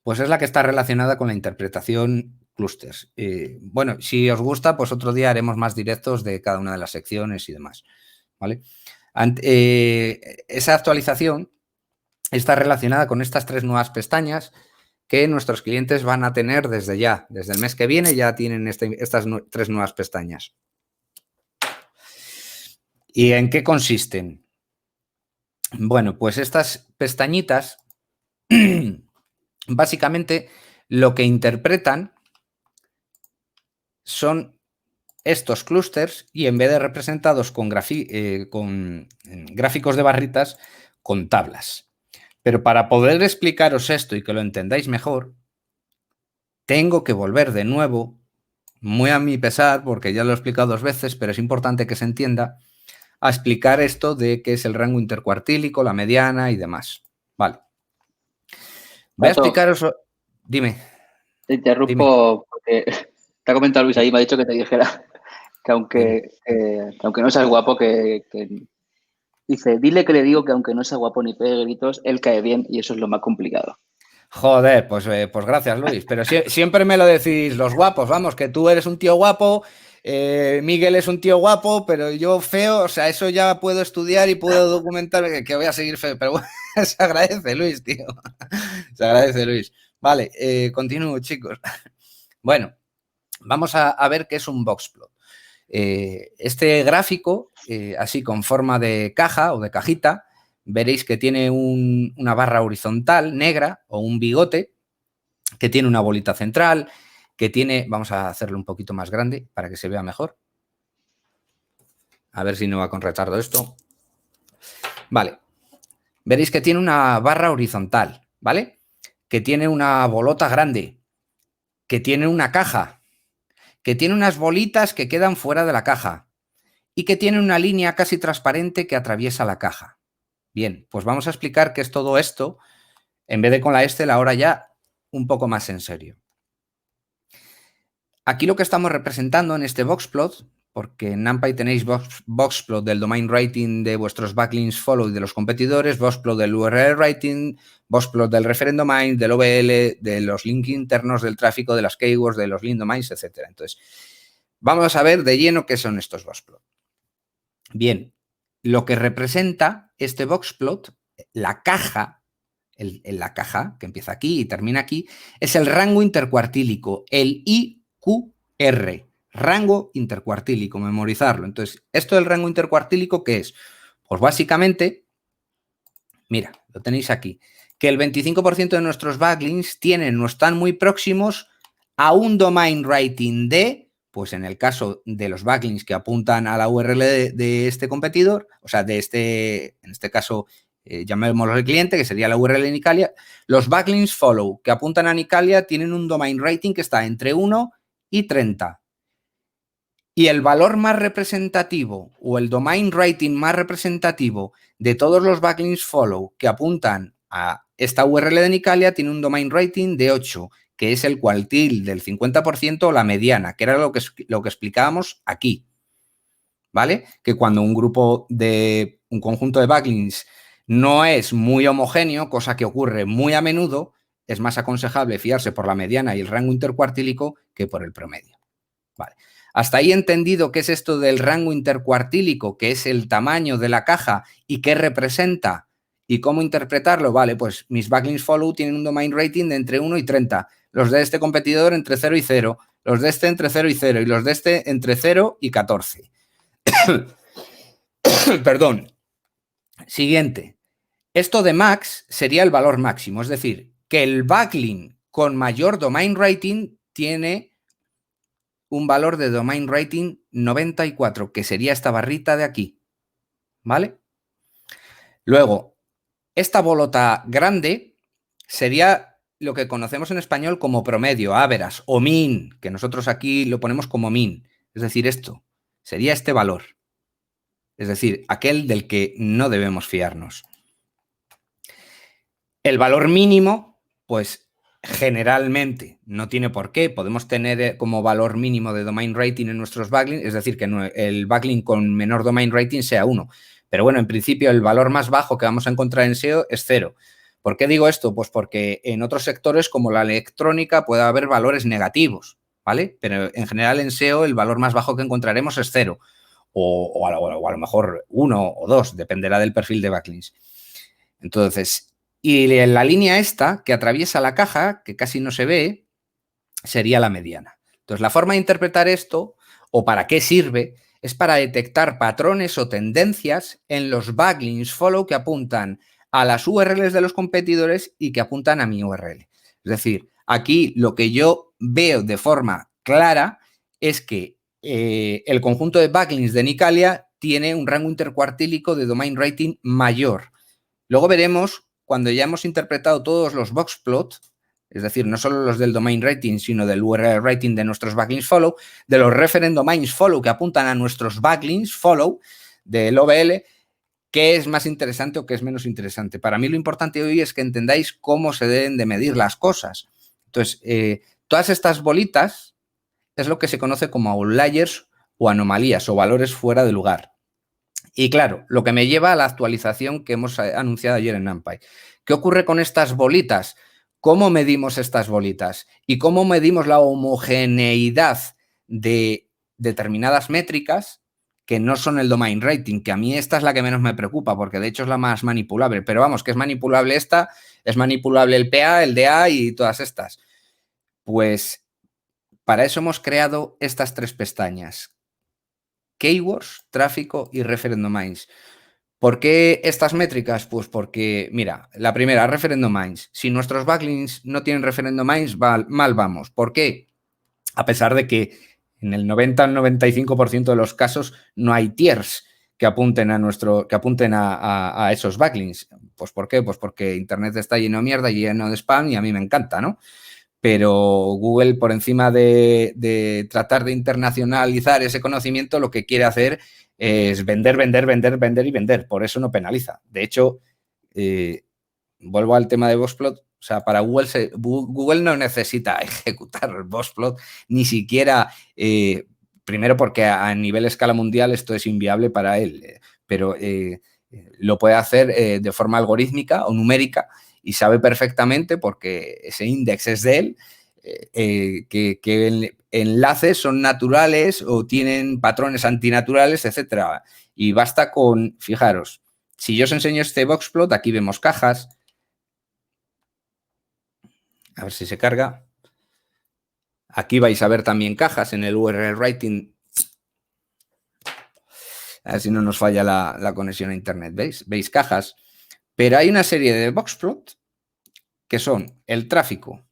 pues es la que está relacionada con la interpretación clusters. Bueno, si os gusta, pues otro día haremos más directos de cada una de las secciones y demás, ¿vale? Esa actualización está relacionada con estas 3 nuevas pestañas que nuestros clientes van a tener desde ya, desde el mes que viene ya tienen estas 3 nuevas pestañas. ¿Y en qué consisten? Bueno, pues estas pestañitas básicamente lo que interpretan son estos clústeres y en vez de representados con gráficos de barritas, con tablas. Pero para poder explicaros esto y que lo entendáis mejor, tengo que volver de nuevo, muy a mi pesar, porque ya lo he explicado 2 veces, pero es importante que se entienda, a explicar esto de qué es el rango intercuartílico, la mediana y demás. Vale. Voy a explicaros... Dime. Te interrumpo porque te ha comentado Luis ahí, me ha dicho que te dijera que aunque no seas guapo, que dice, dile que le digo que aunque no sea guapo ni pegue gritos, él cae bien y eso es lo más complicado. Joder, pues gracias, Luis. Pero siempre me lo decís los guapos, vamos, que tú eres un tío guapo, Miguel es un tío guapo, pero yo feo, o sea, eso ya puedo estudiar y puedo documentar que voy a seguir feo. Pero bueno, se agradece, Luis, tío. Se agradece, Luis. Vale, continúo, chicos. Bueno, vamos a ver qué es un boxplot. Este gráfico, así con forma de caja o de cajita, veréis que tiene una barra horizontal negra o un bigote, que tiene una bolita central, que tiene, vamos a hacerlo un poquito más grande para que se vea mejor. A ver si no va con retardo esto. Vale, veréis que tiene una barra horizontal, ¿vale? Que tiene una bolota grande, que tiene una caja, que tiene unas bolitas que quedan fuera de la caja y que tiene una línea casi transparente que atraviesa la caja. Bien, pues vamos a explicar qué es todo esto, en vez de con la Excel, ahora ya un poco más en serio. Aquí lo que estamos representando en este boxplot, porque en NumPy tenéis boxplot del domain rating de vuestros backlinks follow y de los competidores, boxplot del URL rating, boxplot del referent domain, del OVL, de los links internos, del tráfico, de las keywords, de los link domains, etc. Entonces, vamos a ver de lleno qué son estos boxplot. Bien, lo que representa este boxplot, la caja, la caja que empieza aquí y termina aquí, es el rango intercuartílico, el IQR, rango intercuartílico, memorizarlo. Entonces, ¿esto del rango intercuartílico qué es? Pues básicamente, mira, lo tenéis aquí, que el 25% de nuestros backlinks tienen o están muy próximos a un domain rating de, pues en el caso de los backlinks que apuntan a la URL de este competidor, o sea, de en este caso, llamémoslo el cliente, que sería la URL de Nicalia, los backlinks follow que apuntan a Nicalia tienen un domain rating que está entre 1 y 30. Y el valor más representativo o el domain rating más representativo de todos los backlinks follow que apuntan a esta URL de Nicalia tiene un domain rating de 8, que es el cuartil del 50% o la mediana, que era lo que explicábamos aquí, ¿vale? Que cuando un conjunto de backlinks no es muy homogéneo, cosa que ocurre muy a menudo, es más aconsejable fiarse por la mediana y el rango intercuartílico que por el promedio. Vale. Hasta ahí entendido qué es esto del rango intercuartílico, que es el tamaño de la caja y qué representa y cómo interpretarlo. Vale, pues mis backlinks follow tienen un domain rating de entre 1 y 30. Los de este competidor entre 0 y 0. Los de este entre 0 y 0. Y los de este entre 0 y 14. Perdón. Siguiente. Esto de max sería el valor máximo. Es decir, que el backlink con mayor domain rating tiene un valor de domain rating 94, que sería esta barrita de aquí, ¿vale? Luego, esta bolota grande sería lo que conocemos en español como promedio, average o mean, que nosotros aquí lo ponemos como mean. Es decir, esto sería este valor. Es decir, aquel del que no debemos fiarnos. El valor mínimo, pues generalmente no tiene por qué. Podemos tener como valor mínimo de domain rating en nuestros backlinks, es decir, que el backlink con menor domain rating sea 1. Pero bueno, en principio el valor más bajo que vamos a encontrar en SEO es 0. ¿Por qué digo esto? Pues porque en otros sectores como la electrónica puede haber valores negativos, ¿vale? Pero en general en SEO el valor más bajo que encontraremos es 0. O a lo mejor 1 o 2, dependerá del perfil de backlinks. Entonces, y la línea esta que atraviesa la caja, que casi no se ve, sería la mediana. Entonces, la forma de interpretar esto, o para qué sirve, es para detectar patrones o tendencias en los backlinks follow que apuntan a las URLs de los competidores y que apuntan a mi URL. Es decir, aquí lo que yo veo de forma clara es que el conjunto de backlinks de Nicalia tiene un rango intercuartílico de domain rating mayor. Luego veremos, cuando ya hemos interpretado todos los boxplot, es decir, no solo los del domain rating, sino del URL rating de nuestros backlinks follow, de los referent domains follow que apuntan a nuestros backlinks follow del OBL, qué es más interesante o qué es menos interesante. Para mí lo importante hoy es que entendáis cómo se deben de medir las cosas. Entonces, todas estas bolitas es lo que se conoce como outliers o anomalías o valores fuera de lugar. Y claro, lo que me lleva a la actualización que hemos anunciado ayer en NumPy. ¿Qué ocurre con estas bolitas? ¿Cómo medimos estas bolitas? ¿Y cómo medimos la homogeneidad de determinadas métricas que no son el domain rating? Que a mí esta es la que menos me preocupa, porque de hecho es la más manipulable. Pero vamos, que es manipulable esta, es manipulable el PA, el DA y todas estas. Pues para eso hemos creado estas 3 pestañas. Keywords, tráfico y referent domains. ¿Por qué estas métricas? Pues porque, mira, la primera, referent domains. Si nuestros backlinks no tienen referent domains, mal vamos. ¿Por qué? A pesar de que en el 90 al 95% de los casos no hay tiers que apunten a esos backlinks. ¿Pues por qué? Pues porque Internet está lleno de mierda, lleno de spam y a mí me encanta, ¿no? Pero Google, por encima de tratar de internacionalizar ese conocimiento, lo que quiere hacer es vender, vender, vender, vender y vender. Por eso no penaliza. De hecho, vuelvo al tema de Boxplot. O sea, para Google, Google no necesita ejecutar Boxplot, ni siquiera, primero porque a nivel escala mundial esto es inviable para él, pero lo puede hacer de forma algorítmica o numérica y sabe perfectamente, porque ese índice es de él, que enlaces son naturales o tienen patrones antinaturales, etcétera. Y basta con, fijaros, si yo os enseño este boxplot, aquí vemos cajas. A ver si se carga. Aquí vais a ver también cajas en el URL rating. A ver si no nos falla la conexión a internet. ¿Veis cajas? Pero hay una serie de boxplot que son el tráfico.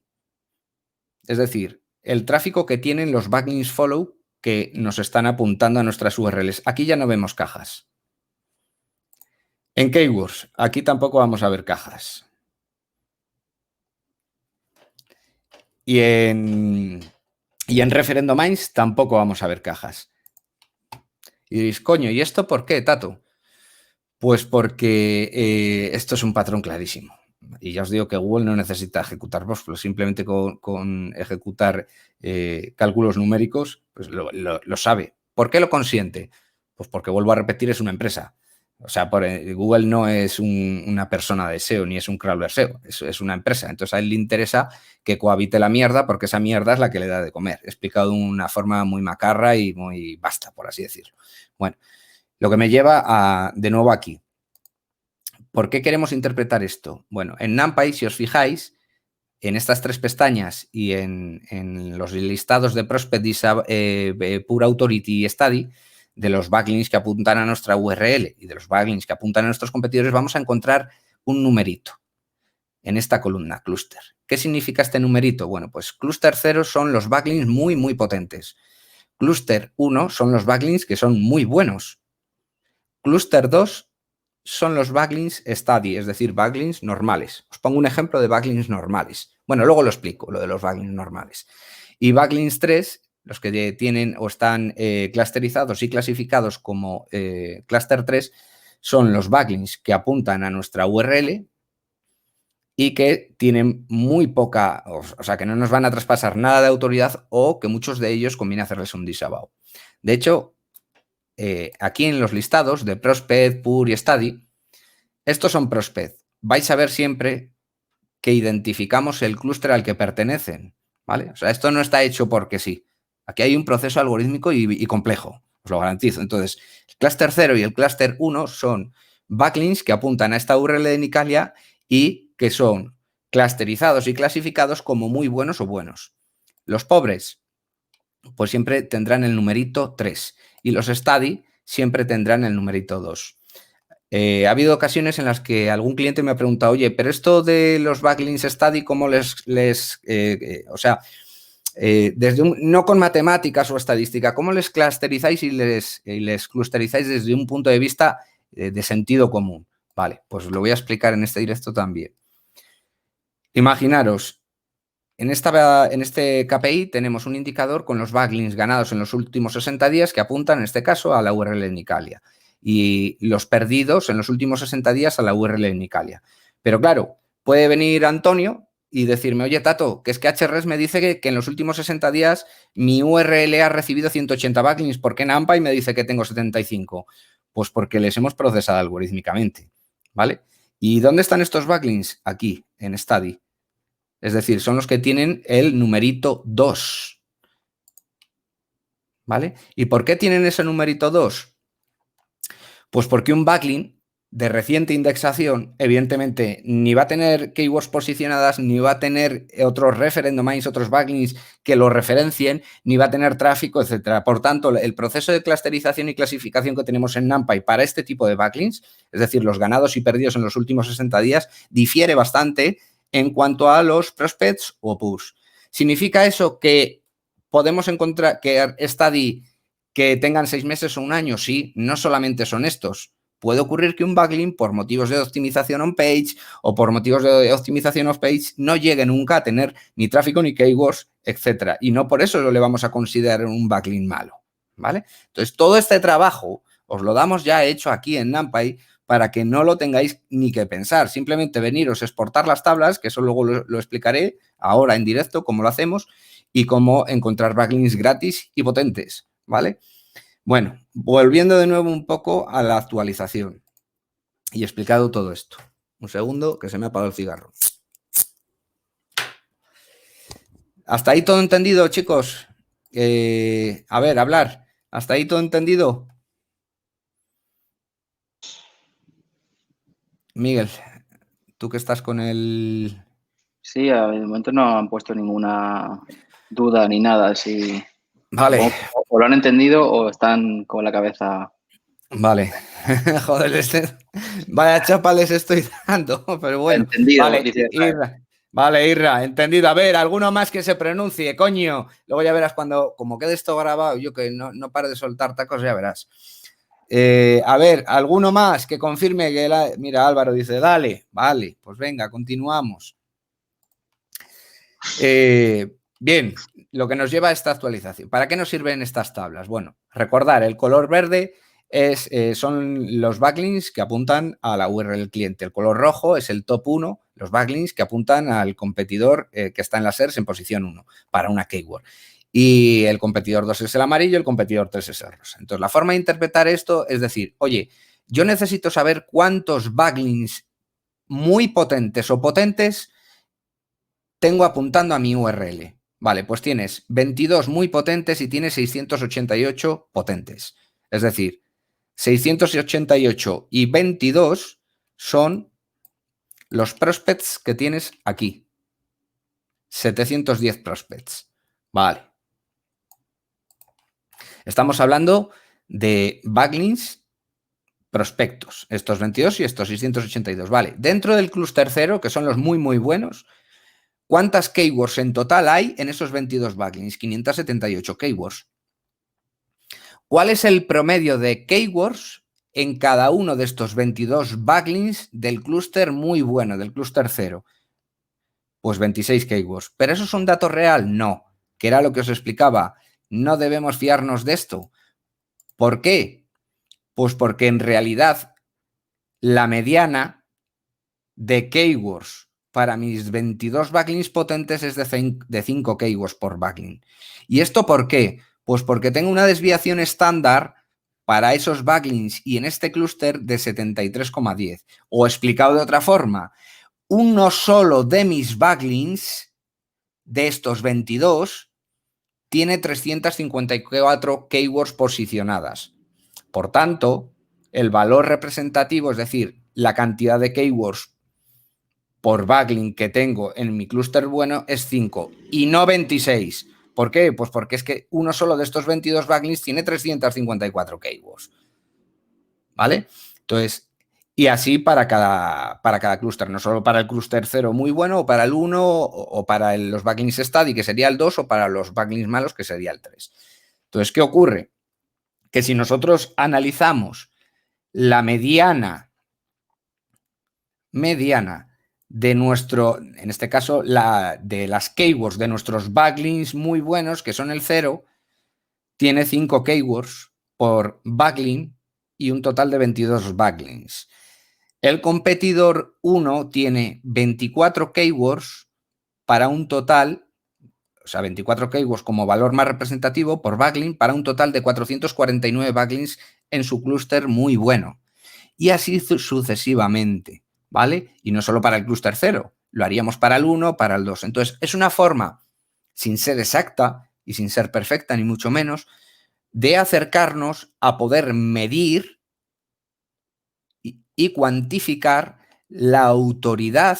Es decir, el tráfico que tienen los backlinks follow que nos están apuntando a nuestras URLs. Aquí ya no vemos cajas. En keywords, aquí tampoco vamos a ver cajas. Y en referent domains tampoco vamos a ver cajas. Y diréis, coño, ¿y esto por qué, Tato? Pues porque esto es un patrón clarísimo. Y ya os digo que Google no necesita ejecutar boxplot, simplemente con ejecutar cálculos numéricos, pues lo sabe. ¿Por qué lo consiente? Pues porque, vuelvo a repetir, es una empresa. O sea, Google no es una persona de SEO, ni es un crawler SEO, es una empresa. Entonces a él le interesa que cohabite la mierda, porque esa mierda es la que le da de comer. Explicado de una forma muy macarra y muy basta, por así decirlo. Bueno, lo que me lleva de nuevo aquí. ¿Por qué queremos interpretar esto? Bueno, en NumPy, si os fijáis, en estas 3 pestañas y en los listados de Prospect, Pure Authority y Study, de los backlinks que apuntan a nuestra URL y de los backlinks que apuntan a nuestros competidores, vamos a encontrar un numerito en esta columna, cluster. ¿Qué significa este numerito? Bueno, pues clúster 0 son los backlinks muy, muy potentes. Clúster 1 son los backlinks que son muy buenos. Clúster 2 son los backlinks steady, es decir, backlinks normales. Os pongo un ejemplo de backlinks normales. Bueno, luego lo explico, lo de los backlinks normales. Y backlinks 3, los que tienen o están clusterizados y clasificados como cluster 3, son los backlinks que apuntan a nuestra URL y que tienen muy poca, o sea, que no nos van a traspasar nada de autoridad o que muchos de ellos conviene hacerles un disavow. De hecho, aquí en los listados de Prospect, Pure y Study, estos son Prospect. Vais a ver siempre que identificamos el clúster al que pertenecen, ¿vale? O sea, esto no está hecho porque sí. Aquí hay un proceso algorítmico y complejo, os lo garantizo. Entonces, el clúster 0 y el clúster 1 son backlinks que apuntan a esta URL de Nicalia y que son clusterizados y clasificados como muy buenos o buenos. Los pobres, pues siempre tendrán el numerito 3 y los study siempre tendrán el numerito 2. Ha habido ocasiones en las que algún cliente me ha preguntado, oye, pero esto de los backlinks study, ¿cómo no con matemáticas o estadística, cómo les clusterizáis y les clusterizáis desde un punto de vista de sentido común? Vale, pues lo voy a explicar en este directo también. Imaginaros, en este KPI tenemos un indicador con los backlinks ganados en los últimos 60 días que apuntan, en este caso, a la URL de Nicalia y los perdidos en los últimos 60 días a la URL de Nicalia. Pero claro, puede venir Antonio y decirme, oye, Tato, que es que Href me dice que en los últimos 60 días mi URL ha recibido 180 backlinks. ¿Por qué NumPy me dice que tengo 75? Pues porque les hemos procesado algorítmicamente, ¿vale? ¿Y dónde están estos backlinks? Aquí, en Study. Es decir, son los que tienen el numerito 2, ¿vale? ¿Y por qué tienen ese numerito 2? Pues porque un backlink de reciente indexación, evidentemente, ni va a tener keywords posicionadas, ni va a tener otros referent domains, otros backlinks que lo referencien, ni va a tener tráfico, etcétera. Por tanto, el proceso de clusterización y clasificación que tenemos en NumPy para este tipo de backlinks, es decir, los ganados y perdidos en los últimos 60 días, difiere bastante en cuanto a los prospects o push. ¿Significa eso que podemos encontrar que Study que tengan 6 meses o un año? Sí, no solamente son estos. Puede ocurrir que un backlink, por motivos de optimización on-page o por motivos de optimización off-page, no llegue nunca a tener ni tráfico ni keywords, etcétera. Y no por eso le vamos a considerar un backlink malo, ¿vale? Entonces, todo este trabajo os lo damos ya hecho aquí en NumPy para que no lo tengáis ni que pensar. Simplemente veniros, exportar las tablas, que eso luego lo explicaré ahora en directo cómo lo hacemos y cómo encontrar backlinks gratis y potentes, ¿vale? Bueno, volviendo de nuevo un poco a la actualización y explicado todo esto. Un segundo, que se me ha apagado el cigarro. ¿Hasta ahí todo entendido, chicos? A ver, hablar. ¿Hasta ahí todo entendido? Miguel, tú que estás con el... Sí, de momento no han puesto ninguna duda ni nada. Si Vale. O lo han entendido o están con la cabeza... Vale. Joder, vaya chapa les estoy dando, pero bueno. Entendido, vale, dice Irra. Vale, Irra, entendido. A ver, alguno más que se pronuncie, coño. Luego ya verás cuando, como quede esto grabado, yo que no pare de soltar tacos, ya verás. A ver, alguno más que confirme que mira, Álvaro dice, dale, vale, pues venga, continuamos. Bien, lo que nos lleva a esta actualización. ¿Para qué nos sirven estas tablas? Bueno, recordar, el color verde son los backlinks que apuntan a la URL del cliente. El color rojo es el top 1, los backlinks que apuntan al competidor que está en la SERS en posición 1 para una keyword. Y el competidor 2 es el amarillo, el competidor 3 es el rosa. Entonces, la forma de interpretar esto es decir, oye, yo necesito saber cuántos backlinks muy potentes o potentes tengo apuntando a mi URL. Vale, pues tienes 22 muy potentes y tienes 688 potentes. Es decir, 688 y 22 son los prospects que tienes aquí. 710 prospects. Vale. Estamos hablando de backlinks prospectos. Estos 22 y estos 682. Vale. Dentro del clúster 0, que son los muy, muy buenos, ¿Cuántas keywords en total hay en esos 22 backlinks? 578 keywords. ¿Cuál es el promedio de keywords en cada uno de estos 22 backlinks del clúster muy bueno, del clúster 0? Pues 26 keywords. ¿Pero eso es un dato real? No. Que era lo que os explicaba. No debemos fiarnos de esto. ¿Por qué? Pues porque en realidad la mediana de keywords para mis 22 backlinks potentes es de 5 keywords por backlink. ¿Y esto por qué? Pues porque tengo una desviación estándar para esos backlinks y en este clúster de 73,10. O explicado de otra forma, uno solo de mis backlinks, de estos 22, tiene 354 keywords posicionadas. Por tanto, el valor representativo, es decir, la cantidad de keywords por backlink que tengo en mi clúster bueno es 5 y no 26. ¿Por qué? Pues porque es que uno solo de estos 22 backlinks tiene 354 keywords. ¿Vale? Entonces, y así para cada clúster, no solo para el clúster 0 muy bueno, o para el 1, o para los backlinks steady, que sería el 2, o para los backlinks malos, que sería el 3. Entonces, ¿qué ocurre? Que si nosotros analizamos la mediana de nuestro, en este caso, de las keywords de nuestros backlinks muy buenos, que son el 0, tiene 5 keywords por backlink y un total de 22 backlinks. El competidor 1 tiene 24 keywords para un total, o sea, 24 keywords como valor más representativo por backlink para un total de 449 backlinks en su clúster muy bueno. Y así sucesivamente, ¿vale? Y no solo para el clúster 0, lo haríamos para el 1, para el 2. Entonces, es una forma, sin ser exacta y sin ser perfecta, ni mucho menos, de acercarnos a poder medir y cuantificar la autoridad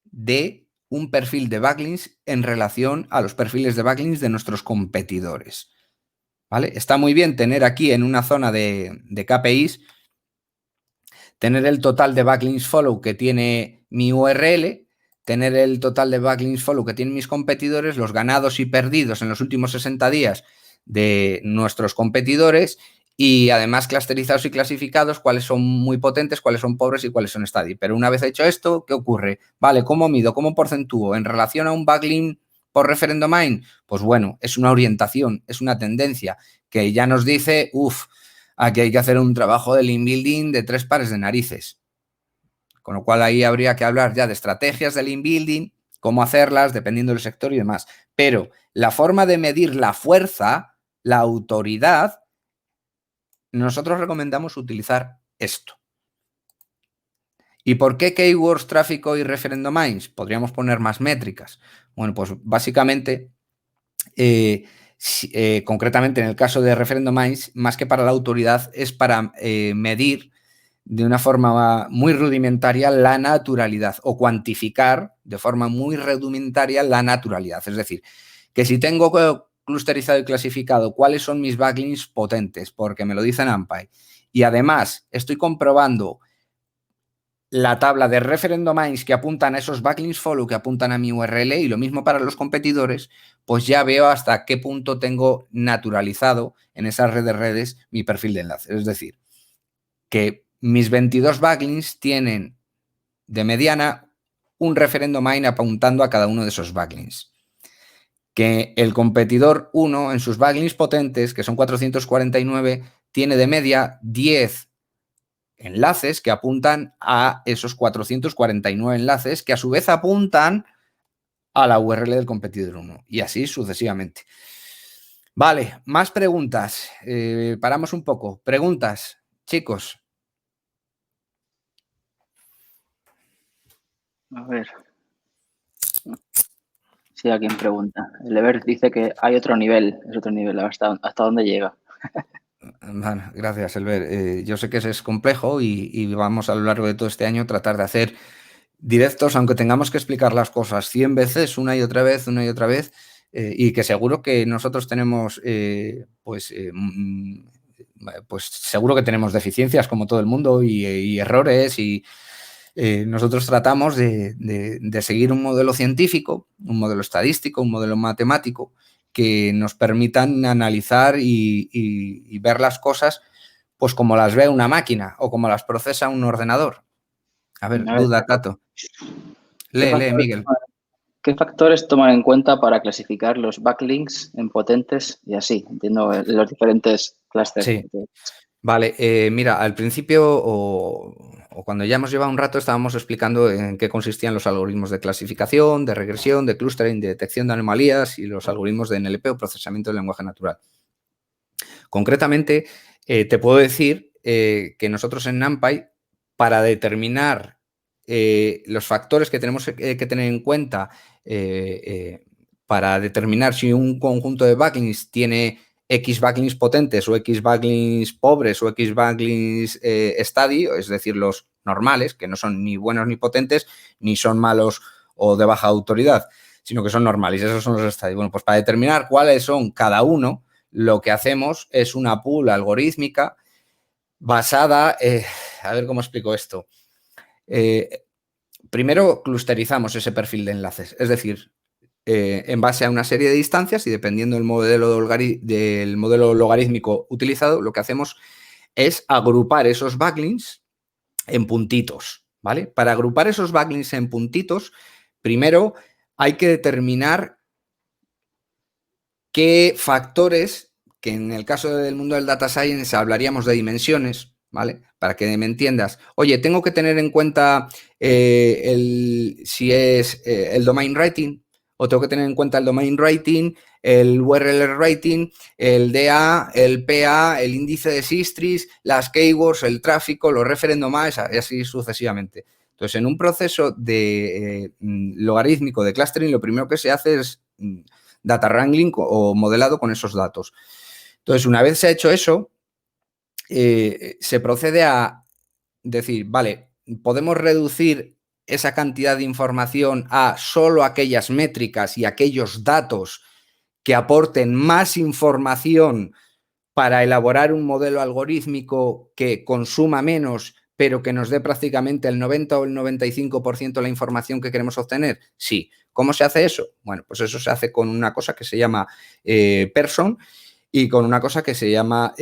de un perfil de backlinks en relación a los perfiles de backlinks de nuestros competidores. ¿Vale? Está muy bien tener aquí en una zona de KPIs, tener el total de backlinks follow que tiene mi URL, tener el total de backlinks follow que tienen mis competidores, los ganados y perdidos en los últimos 60 días de nuestros competidores y además clusterizados y clasificados, cuáles son muy potentes, cuáles son pobres y cuáles son steady. Pero una vez hecho esto, ¿qué ocurre? Vale, ¿cómo mido? ¿Cómo porcentúo? ¿En relación a un backlink por referendo mine? Pues bueno, es una orientación, es una tendencia que ya nos dice, aquí hay que hacer un trabajo de link building de 3 pares de narices. Con lo cual ahí habría que hablar ya de estrategias de link building, cómo hacerlas, dependiendo del sector y demás. Pero la forma de medir la fuerza, la autoridad, nosotros recomendamos utilizar esto. ¿Y por qué keywords, tráfico y referendo mines? Podríamos poner más métricas. Bueno, pues básicamente, concretamente en el caso de referendo mines, más que para la autoridad, es para medir de una forma muy rudimentaria la naturalidad o cuantificar de forma muy rudimentaria la naturalidad. Es decir, que si tengo clusterizado y clasificado cuáles son mis backlinks potentes, porque me lo dice NumPy, y además estoy comprobando la tabla de referendo mines que apuntan a esos backlinks follow que apuntan a mi URL y lo mismo para los competidores, pues ya veo hasta qué punto tengo naturalizado en esa red de redes mi perfil de enlace. Es decir, que mis 22 backlinks tienen de mediana un referendo mine apuntando a cada uno de esos backlinks. Que el competidor 1 en sus backlinks potentes, que son 449, tiene de media 10 enlaces que apuntan a esos 449 enlaces que a su vez apuntan a la URL del competidor 1 y así sucesivamente. Vale, más preguntas. Paramos un poco. Preguntas, chicos. A ver. Sí, alguien pregunta. El Ever dice que hay otro nivel, es otro nivel, ¿hasta dónde llega? Bueno, gracias, Elber. Yo sé que es complejo y vamos a lo largo de todo este año tratar de hacer directos, aunque tengamos que explicar las cosas 100 veces, una y otra vez, y que seguro que nosotros tenemos, pues seguro que tenemos deficiencias como todo el mundo y errores nosotros tratamos de seguir un modelo científico, un modelo estadístico, un modelo matemático que nos permitan analizar y ver las cosas pues como las ve una máquina o como las procesa un ordenador. A ver, duda, Tato. Lee, Miguel. ¿Qué factores toman en cuenta para clasificar los backlinks en potentes y así? Entiendo los diferentes clusters. Sí. Vale, mira, al principio o cuando ya hemos llevado un rato estábamos explicando en qué consistían los algoritmos de clasificación, de regresión, de clustering, de detección de anomalías y los algoritmos de NLP o procesamiento del lenguaje natural. Concretamente, te puedo decir que nosotros en NumPy, para determinar los factores que tenemos que tener en cuenta para determinar si un conjunto de backlinks tiene X backlinks potentes o X backlinks pobres o X backlinks steady, es decir, los normales, que no son ni buenos ni potentes, ni son malos o de baja autoridad, sino que son normales. Esos son los steady. Bueno, pues para determinar cuáles son cada uno, lo que hacemos es una pool algorítmica basada, a ver cómo explico esto. Primero clusterizamos ese perfil de enlaces, es decir, en base a una serie de instancias y dependiendo del modelo logarítmico utilizado, lo que hacemos es agrupar esos backlinks en puntitos, ¿vale? Para agrupar esos backlinks en puntitos, primero hay que determinar qué factores, que en el caso del mundo del data science hablaríamos de dimensiones, ¿vale? Para que me entiendas. Oye, tengo que tener en cuenta si es el domain rating, o tengo que tener en cuenta el domain rating, el URL rating, el DA, el PA, el índice de Sistris, las keywords, el tráfico, los referent domains, y así sucesivamente. Entonces, en un proceso de logarítmico de clustering, lo primero que se hace es data wrangling o modelado con esos datos. Entonces, una vez se ha hecho eso, se procede a decir, vale, podemos reducir esa cantidad de información a solo aquellas métricas y aquellos datos que aporten más información para elaborar un modelo algorítmico que consuma menos, pero que nos dé prácticamente el 90 o el 95% de la información que queremos obtener. Sí. ¿Cómo se hace eso? Bueno, pues eso se hace con una cosa que se llama Person y con una cosa que se llama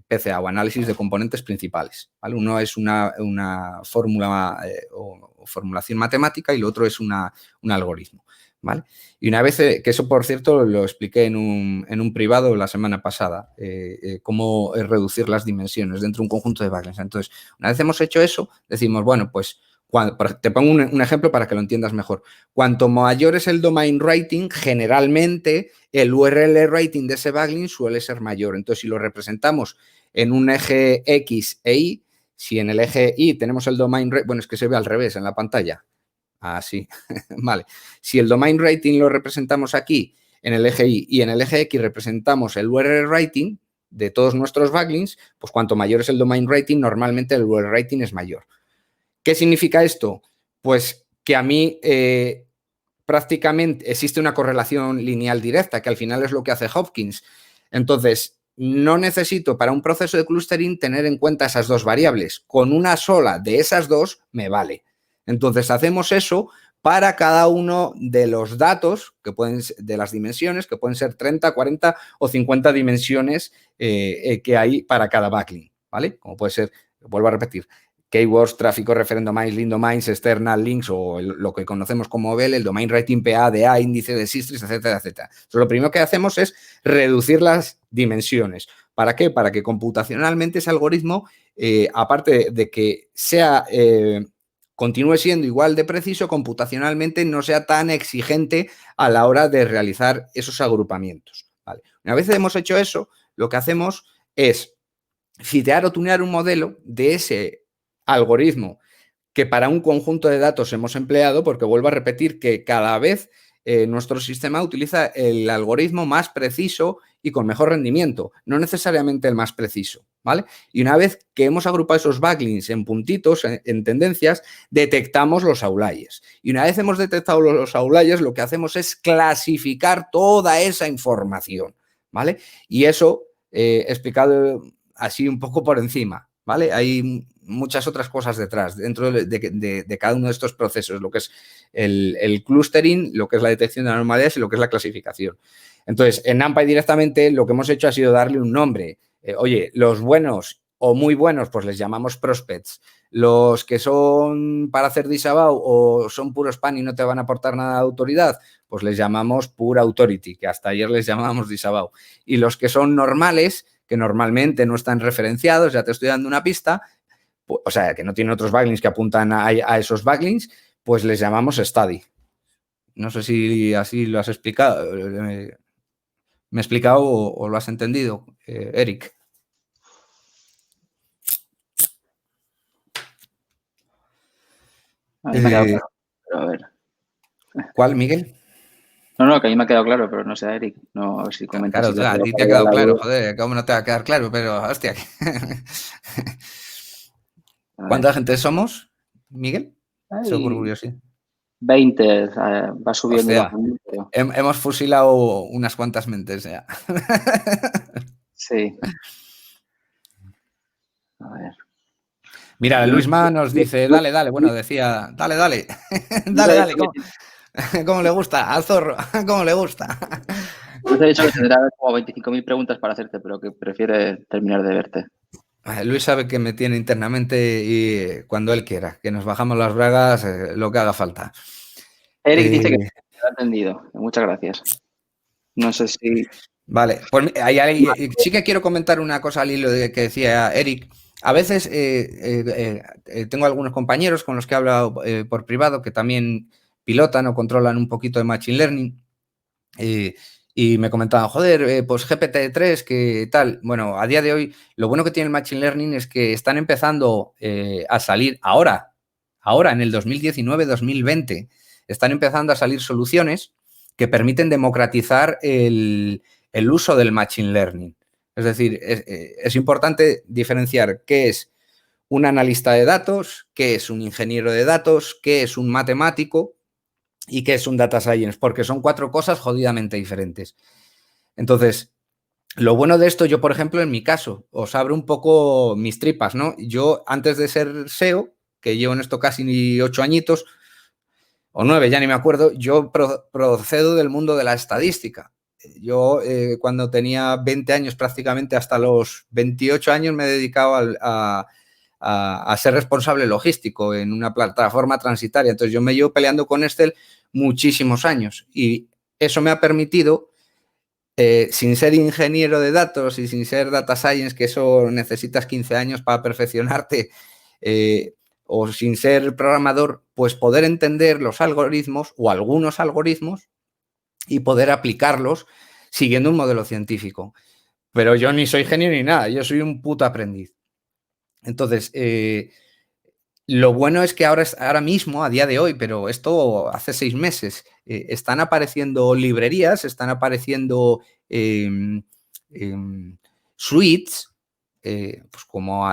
PCA o análisis de componentes principales, ¿vale? Uno es una fórmula o formulación matemática y lo otro es un algoritmo, ¿vale? Y una vez, que eso por cierto lo expliqué en un privado la semana pasada, cómo reducir las dimensiones dentro de un conjunto de backlinks. Entonces, una vez hemos hecho eso, decimos, bueno, pues te pongo un ejemplo para que lo entiendas mejor. Cuanto mayor es el domain rating, generalmente el URL rating de ese backlink suele ser mayor. Entonces, si lo representamos en un eje X e Y, si en el eje Y tenemos el domain rating, bueno, es que se ve al revés en la pantalla. Así, vale. Si el domain rating lo representamos aquí en el eje Y y en el eje X representamos el URL rating de todos nuestros backlinks, pues cuanto mayor es el domain rating, normalmente el URL rating es mayor. ¿Qué significa esto? Pues que a mí prácticamente existe una correlación lineal directa, que al final es lo que hace Hopkins. Entonces, no necesito para un proceso de clustering tener en cuenta esas dos variables. Con una sola de esas dos me vale. Entonces, hacemos eso para cada uno de los datos, que pueden ser de las dimensiones, que pueden ser 30, 40 o 50 dimensiones que hay para cada backlink, ¿vale? Como puede ser, vuelvo a repetir, keywords, tráfico, referent domains, link domains, external links o lo que conocemos como BEL, el domain rating, PA, DA, índice de Sistris, etcétera, etcétera. Entonces, lo primero que hacemos es reducir las dimensiones. ¿Para qué? Para que computacionalmente ese algoritmo, aparte de que sea continúe siendo igual de preciso, computacionalmente no sea tan exigente a la hora de realizar esos agrupamientos. ¿Vale? Una vez hemos hecho eso, lo que hacemos es fitear o tunear un modelo de ese algoritmo que para un conjunto de datos hemos empleado, porque vuelvo a repetir que cada vez nuestro sistema utiliza el algoritmo más preciso y con mejor rendimiento, no necesariamente el más preciso, ¿vale? Y una vez que hemos agrupado esos backlinks en puntitos, en tendencias, detectamos los outliers. Y una vez hemos detectado los outliers, lo que hacemos es clasificar toda esa información, ¿vale? Y eso, explicado así un poco por encima, ¿vale? Hay muchas otras cosas detrás, dentro de cada uno de estos procesos, lo que es el clustering, lo que es la detección de anormalidades y lo que es la clasificación. Entonces, en NumPy directamente lo que hemos hecho ha sido darle un nombre. Oye, los buenos o muy buenos, pues les llamamos prospects. Los que son para hacer disavow o son puro spam y no te van a aportar nada de autoridad, pues les llamamos pure authority, que hasta ayer les llamábamos disavow. Y los que son normales, que normalmente no están referenciados, ya te estoy dando una pista, pues, o sea, que no tienen otros backlinks que apuntan a esos backlinks, pues les llamamos study. No sé si así lo has explicado, me he explicado o lo has entendido, Eric. A mí me ha quedado claro, pero a ver. ¿Cuál, Miguel? No, que a mí me ha quedado claro, pero no sé, Eric. No, a ver si comentas. Claro, Si a ti te ha quedado claro, joder, ¿cómo no te va a quedar claro? Pero, hostia. ¿Cuánta gente somos, Miguel? Eso por curiosidad. 20, va subiendo. Hostia, hemos fusilado unas cuantas mentes ya. Sí. A ver. Mira, Luisma nos dice, dale, bueno, decía, dale, dale, ¿cómo le gusta? Al zorro, ¿cómo le gusta? Te he dicho que tendrá como 25.000 preguntas para hacerte, pero que prefiere terminar de verte. Luis sabe que me tiene internamente y cuando él quiera, que nos bajamos las bragas, lo que haga falta. Eric dice que lo ha entendido. Muchas gracias. No sé si... Vale, pues sí que quiero comentar una cosa al hilo de que decía Eric. A veces tengo algunos compañeros con los que he hablado por privado que también pilotan o controlan un poquito de Machine Learning y me comentaban, joder, pues GPT-3, que tal. Bueno, a día de hoy lo bueno que tiene el Machine Learning es que están empezando a salir ahora, en el 2019-2020, están empezando a salir soluciones que permiten democratizar el uso del Machine Learning. Es decir, es importante diferenciar qué es un analista de datos, qué es un ingeniero de datos, qué es un matemático y qué es un data science, porque son 4 cosas jodidamente diferentes. Entonces, lo bueno de esto, yo, por ejemplo, en mi caso, os abro un poco mis tripas, ¿no? Yo, antes de ser SEO, que llevo en esto casi 8 añitos, o 9, ya ni me acuerdo, yo procedo del mundo de la estadística. Yo, cuando tenía 20 años, prácticamente hasta los 28 años, me he dedicado a ser responsable logístico en una plataforma transitaria. Entonces, yo me llevo peleando con Excel muchísimos años y eso me ha permitido, sin ser ingeniero de datos y sin ser data science, que eso necesitas 15 años para perfeccionarte, o sin ser programador, pues poder entender los algoritmos o algunos algoritmos y poder aplicarlos siguiendo un modelo científico. Pero yo ni soy genio ni nada, yo soy un puto aprendiz. Entonces, lo bueno es que ahora mismo, a día de hoy, pero esto hace 6 meses, están apareciendo librerías, están apareciendo suites, pues como,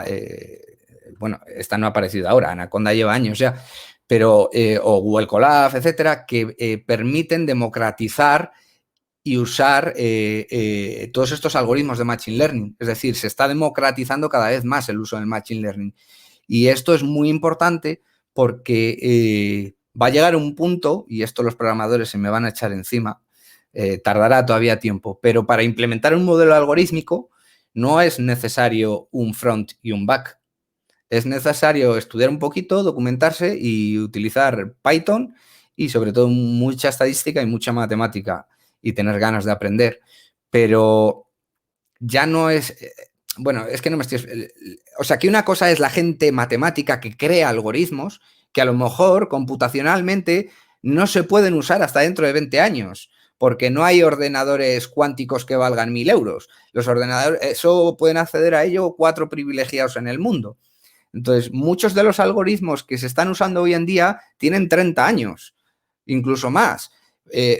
bueno, esta no ha aparecido ahora, Anaconda lleva años ya, pero, o Google Colab, etcétera, que permiten democratizar y usar todos estos algoritmos de Machine Learning. Es decir, se está democratizando cada vez más el uso del Machine Learning. Y esto es muy importante porque va a llegar un punto, y esto los programadores se me van a echar encima, tardará todavía tiempo, pero para implementar un modelo algorítmico no es necesario un front y un back. Es necesario estudiar un poquito, documentarse y utilizar Python y sobre todo mucha estadística y mucha matemática y tener ganas de aprender. Pero ya no es... Bueno, es que no me estoy... O sea, que una cosa es la gente matemática que crea algoritmos que a lo mejor computacionalmente no se pueden usar hasta dentro de 20 años, porque no hay ordenadores cuánticos que valgan 1.000 euros. Los ordenadores, eso pueden acceder a ello 4 privilegiados en el mundo. Entonces, muchos de los algoritmos que se están usando hoy en día tienen 30 años, incluso más.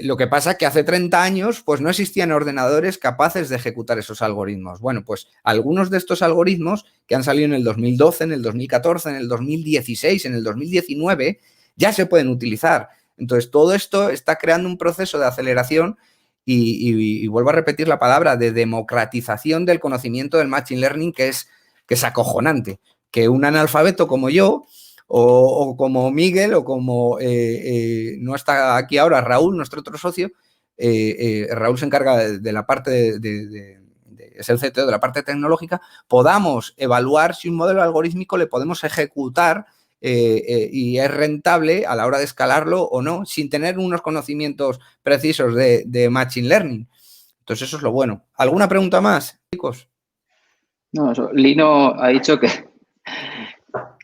Lo que pasa es que hace 30 años pues no existían ordenadores capaces de ejecutar esos algoritmos. Bueno, pues algunos de estos algoritmos que han salido en el 2012, en el 2014, en el 2016, en el 2019, ya se pueden utilizar. Entonces, todo esto está creando un proceso de aceleración y vuelvo a repetir la palabra, de democratización del conocimiento del Machine Learning, que es que es acojonante, que un analfabeto como yo o como Miguel o como no está aquí ahora Raúl, nuestro otro socio, Raúl se encarga de la parte es el CTO de la parte tecnológica, podamos evaluar si un modelo algorítmico le podemos ejecutar y es rentable a la hora de escalarlo o no, sin tener unos conocimientos precisos de Machine Learning. Entonces, eso es lo bueno. ¿Alguna pregunta más, chicos? No, Lino ha dicho que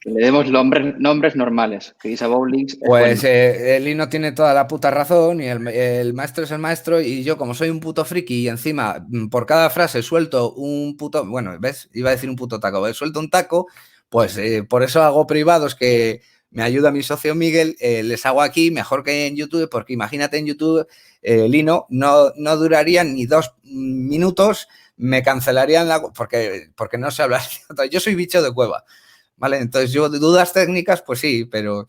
le demos nombres normales, que Isabel Links es pues bueno. Lino tiene toda la puta razón y el maestro es el maestro y yo como soy un puto friki y encima por cada frase suelto un puto, bueno, ¿ves? Iba a decir un puto taco, suelto un taco, pues por eso hago privados que me ayuda mi socio Miguel, les hago aquí mejor que en YouTube, porque imagínate en YouTube, Lino, no duraría ni 2 minutos, me cancelarían porque no sé hablar. Yo soy bicho de cueva. ¿Vale? Entonces, yo dudas técnicas, pues sí, pero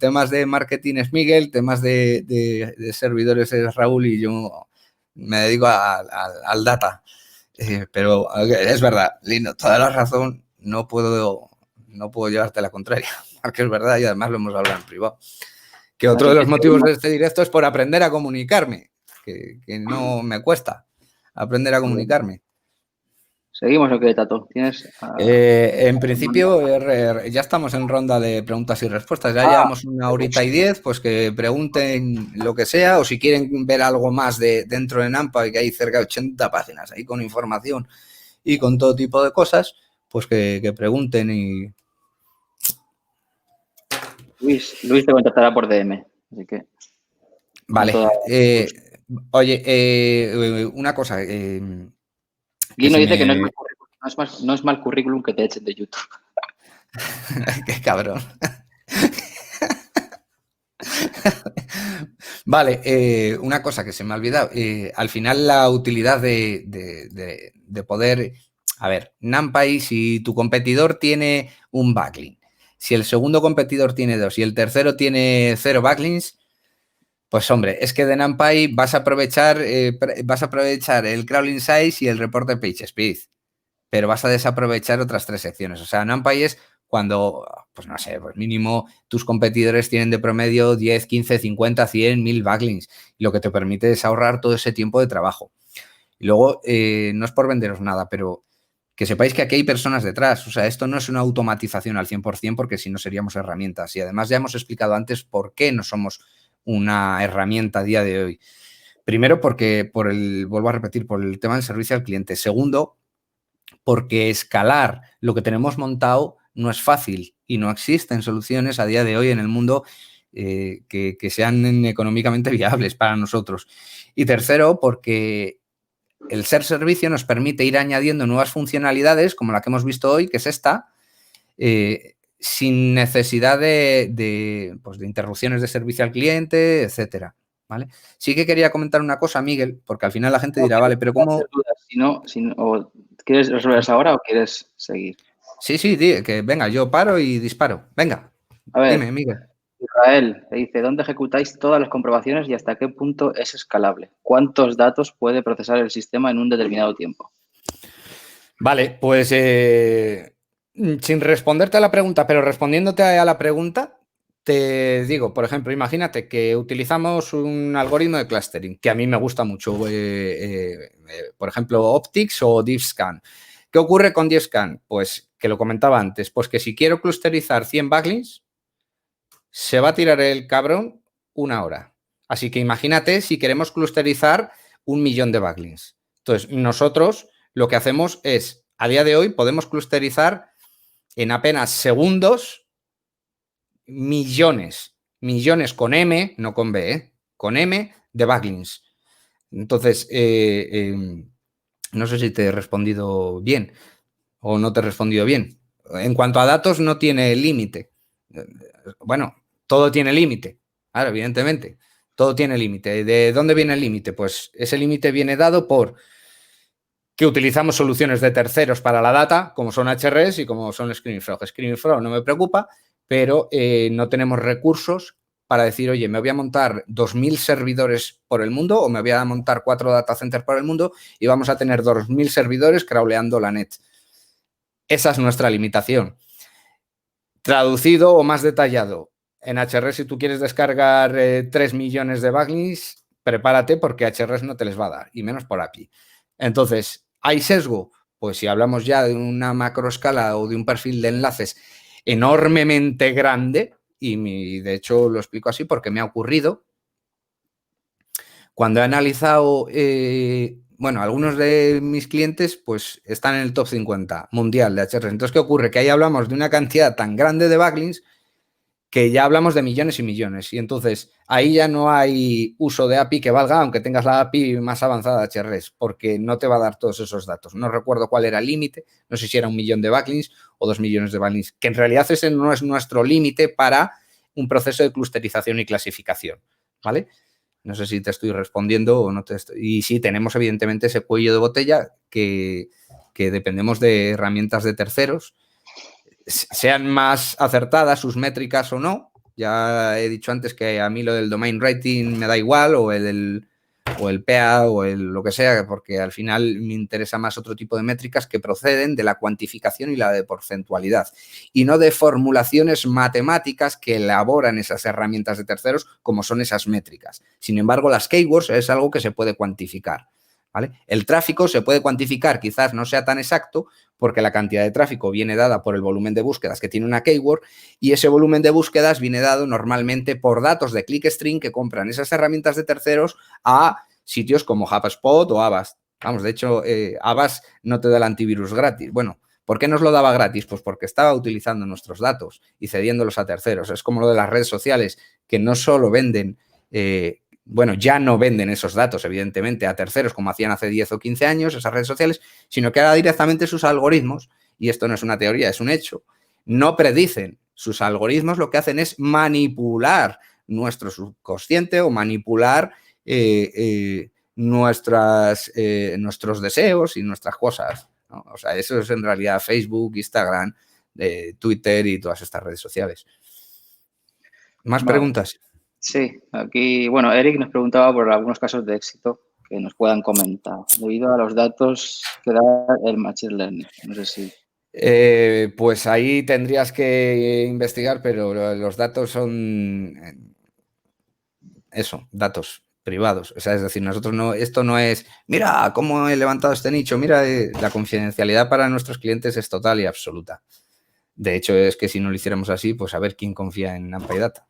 temas de marketing es Miguel, temas de servidores es Raúl y yo me dedico al data. Pero es verdad, Lino, toda la razón, no puedo llevarte la contraria, porque es verdad y además lo hemos hablado en privado. Que otro de los motivos de este directo es por aprender a comunicarme, que no me cuesta aprender a comunicarme. ¿Seguimos o qué, Tato? ¿Tienes, en principio, ya estamos en ronda de preguntas y respuestas. Ya llevamos 1 hora y 10, pues que pregunten lo que sea, o si quieren ver algo más dentro de NumPy, que hay cerca de 80 páginas ahí con información y con todo tipo de cosas, pues que pregunten y... Luis te contactará por DM, así que... Vale. Oye, una cosa... Lino dice que no es mal currículum que te echen de YouTube. Qué cabrón. Vale, una cosa que se me ha olvidado. Al final la utilidad de poder... A ver, NumPy, si tu competidor tiene un backlink, si el segundo competidor tiene 2 y el tercero tiene 0 backlinks, pues hombre, es que de NumPy vas a aprovechar el crawling size y el reporte page speed, pero vas a desaprovechar otras 3 secciones. O sea, NumPy es cuando, pues no sé, pues mínimo tus competidores tienen de promedio 10, 15, 50, 100, 1000 backlinks, y lo que te permite es ahorrar todo ese tiempo de trabajo. Y luego, no es por venderos nada, pero que sepáis que aquí hay personas detrás. O sea, esto no es una automatización al 100%, porque si no seríamos herramientas. Y además ya hemos explicado antes por qué no somos una herramienta a día de hoy. Primero, porque vuelvo a repetir, por el tema del servicio al cliente. Segundo, porque escalar lo que tenemos montado no es fácil y no existen soluciones a día de hoy en el mundo que sean económicamente viables para nosotros. Y tercero, porque el ser servicio nos permite ir añadiendo nuevas funcionalidades, como la que hemos visto hoy, que es esta, sin necesidad de interrupciones de servicio al cliente, etcétera. ¿Vale? Sí que quería comentar una cosa, Miguel, porque al final la gente dirá, vale, pero ¿cómo...? ¿Quieres resolverlas ahora o quieres seguir? Sí, que venga, yo paro y disparo. Venga, a ver, dime, Miguel. Israel te dice, ¿dónde ejecutáis todas las comprobaciones y hasta qué punto es escalable? ¿Cuántos datos puede procesar el sistema en un determinado tiempo? Vale, pues sin responderte a la pregunta, pero respondiéndote a la pregunta, te digo, por ejemplo, imagínate que utilizamos un algoritmo de clustering, que a mí me gusta mucho, por ejemplo, Optics o DeepScan. ¿Qué ocurre con DeepScan? Pues que lo comentaba antes, pues que si quiero clusterizar 100 backlinks, se va a tirar el cabrón 1 hora. Así que imagínate si queremos clusterizar 1.000.000 de backlinks. Entonces, nosotros lo que hacemos es, a día de hoy, podemos clusterizar en apenas segundos millones con M, no con B, con M de backlinks. Entonces, no sé si te he respondido bien o no te he respondido bien. En cuanto a datos, no tiene límite. Bueno, todo tiene límite, claro, evidentemente. Todo tiene límite. ¿De dónde viene el límite? Pues ese límite viene dado por que utilizamos soluciones de terceros para la data, como son HRS y como son Screaming Frog. Screaming Frog no me preocupa, pero no tenemos recursos para decir, oye, me voy a montar 2.000 servidores por el mundo o me voy a montar 4 data centers por el mundo y vamos a tener 2.000 servidores crawleando la net. Esa es nuestra limitación. Traducido o más detallado, en HRES, si tú quieres descargar 3 millones de backlinks, prepárate porque HRES no te les va a dar, y menos por API. Entonces, ¿hay sesgo? Pues si hablamos ya de una macroescala o de un perfil de enlaces enormemente grande, y de hecho lo explico así porque me ha ocurrido, cuando he analizado, bueno, algunos de mis clientes pues están en el top 50 mundial de HRES. Entonces, ¿qué ocurre? Que ahí hablamos de una cantidad tan grande de backlinks que ya hablamos de millones y millones. Y entonces ahí ya no hay uso de API que valga, aunque tengas la API más avanzada de HRES, porque no te va a dar todos esos datos. No recuerdo cuál era el límite, no sé si era 1 millón de backlinks o 2 millones de backlinks, que en realidad ese no es nuestro límite para un proceso de clusterización y clasificación, ¿vale? No sé si te estoy respondiendo o no te estoy. Y sí, tenemos evidentemente ese cuello de botella que dependemos de herramientas de terceros, sean más acertadas sus métricas o no. Ya he dicho antes que a mí lo del domain rating me da igual, o el PA o lo que sea, porque al final me interesa más otro tipo de métricas que proceden de la cuantificación y la de porcentualidad, y no de formulaciones matemáticas que elaboran esas herramientas de terceros como son esas métricas. Sin embargo, las keywords es algo que se puede cuantificar, ¿vale? El tráfico se puede cuantificar, quizás no sea tan exacto, porque la cantidad de tráfico viene dada por el volumen de búsquedas que tiene una keyword, y ese volumen de búsquedas viene dado normalmente por datos de clickstream que compran esas herramientas de terceros a sitios como HubSpot o Avast. Vamos, de hecho, Avast no te da el antivirus gratis. Bueno, ¿por qué nos lo daba gratis? Pues porque estaba utilizando nuestros datos y cediéndolos a terceros. Es como lo de las redes sociales, que no solo venden, bueno, ya no venden esos datos, evidentemente, a terceros como hacían hace 10 o 15 años esas redes sociales, sino que ahora directamente sus algoritmos, y esto no es una teoría, es un hecho, no predicen. Sus algoritmos lo que hacen es manipular nuestro subconsciente o manipular nuestros deseos y nuestras cosas, ¿no? O sea, eso es en realidad Facebook, Instagram, Twitter y todas estas redes sociales. ¿Más preguntas? Sí, aquí, bueno, Eric nos preguntaba por algunos casos de éxito que nos puedan comentar, debido a los datos que da el Machine Learning. No sé si... Pues ahí tendrías que investigar, pero los datos son eso, datos privados. O sea, es decir, nosotros no, esto no es, mira cómo he levantado este nicho, mira, la confidencialidad para nuestros clientes es total y absoluta. De hecho, es que si no lo hiciéramos así, pues a ver quién confía en NumPyData.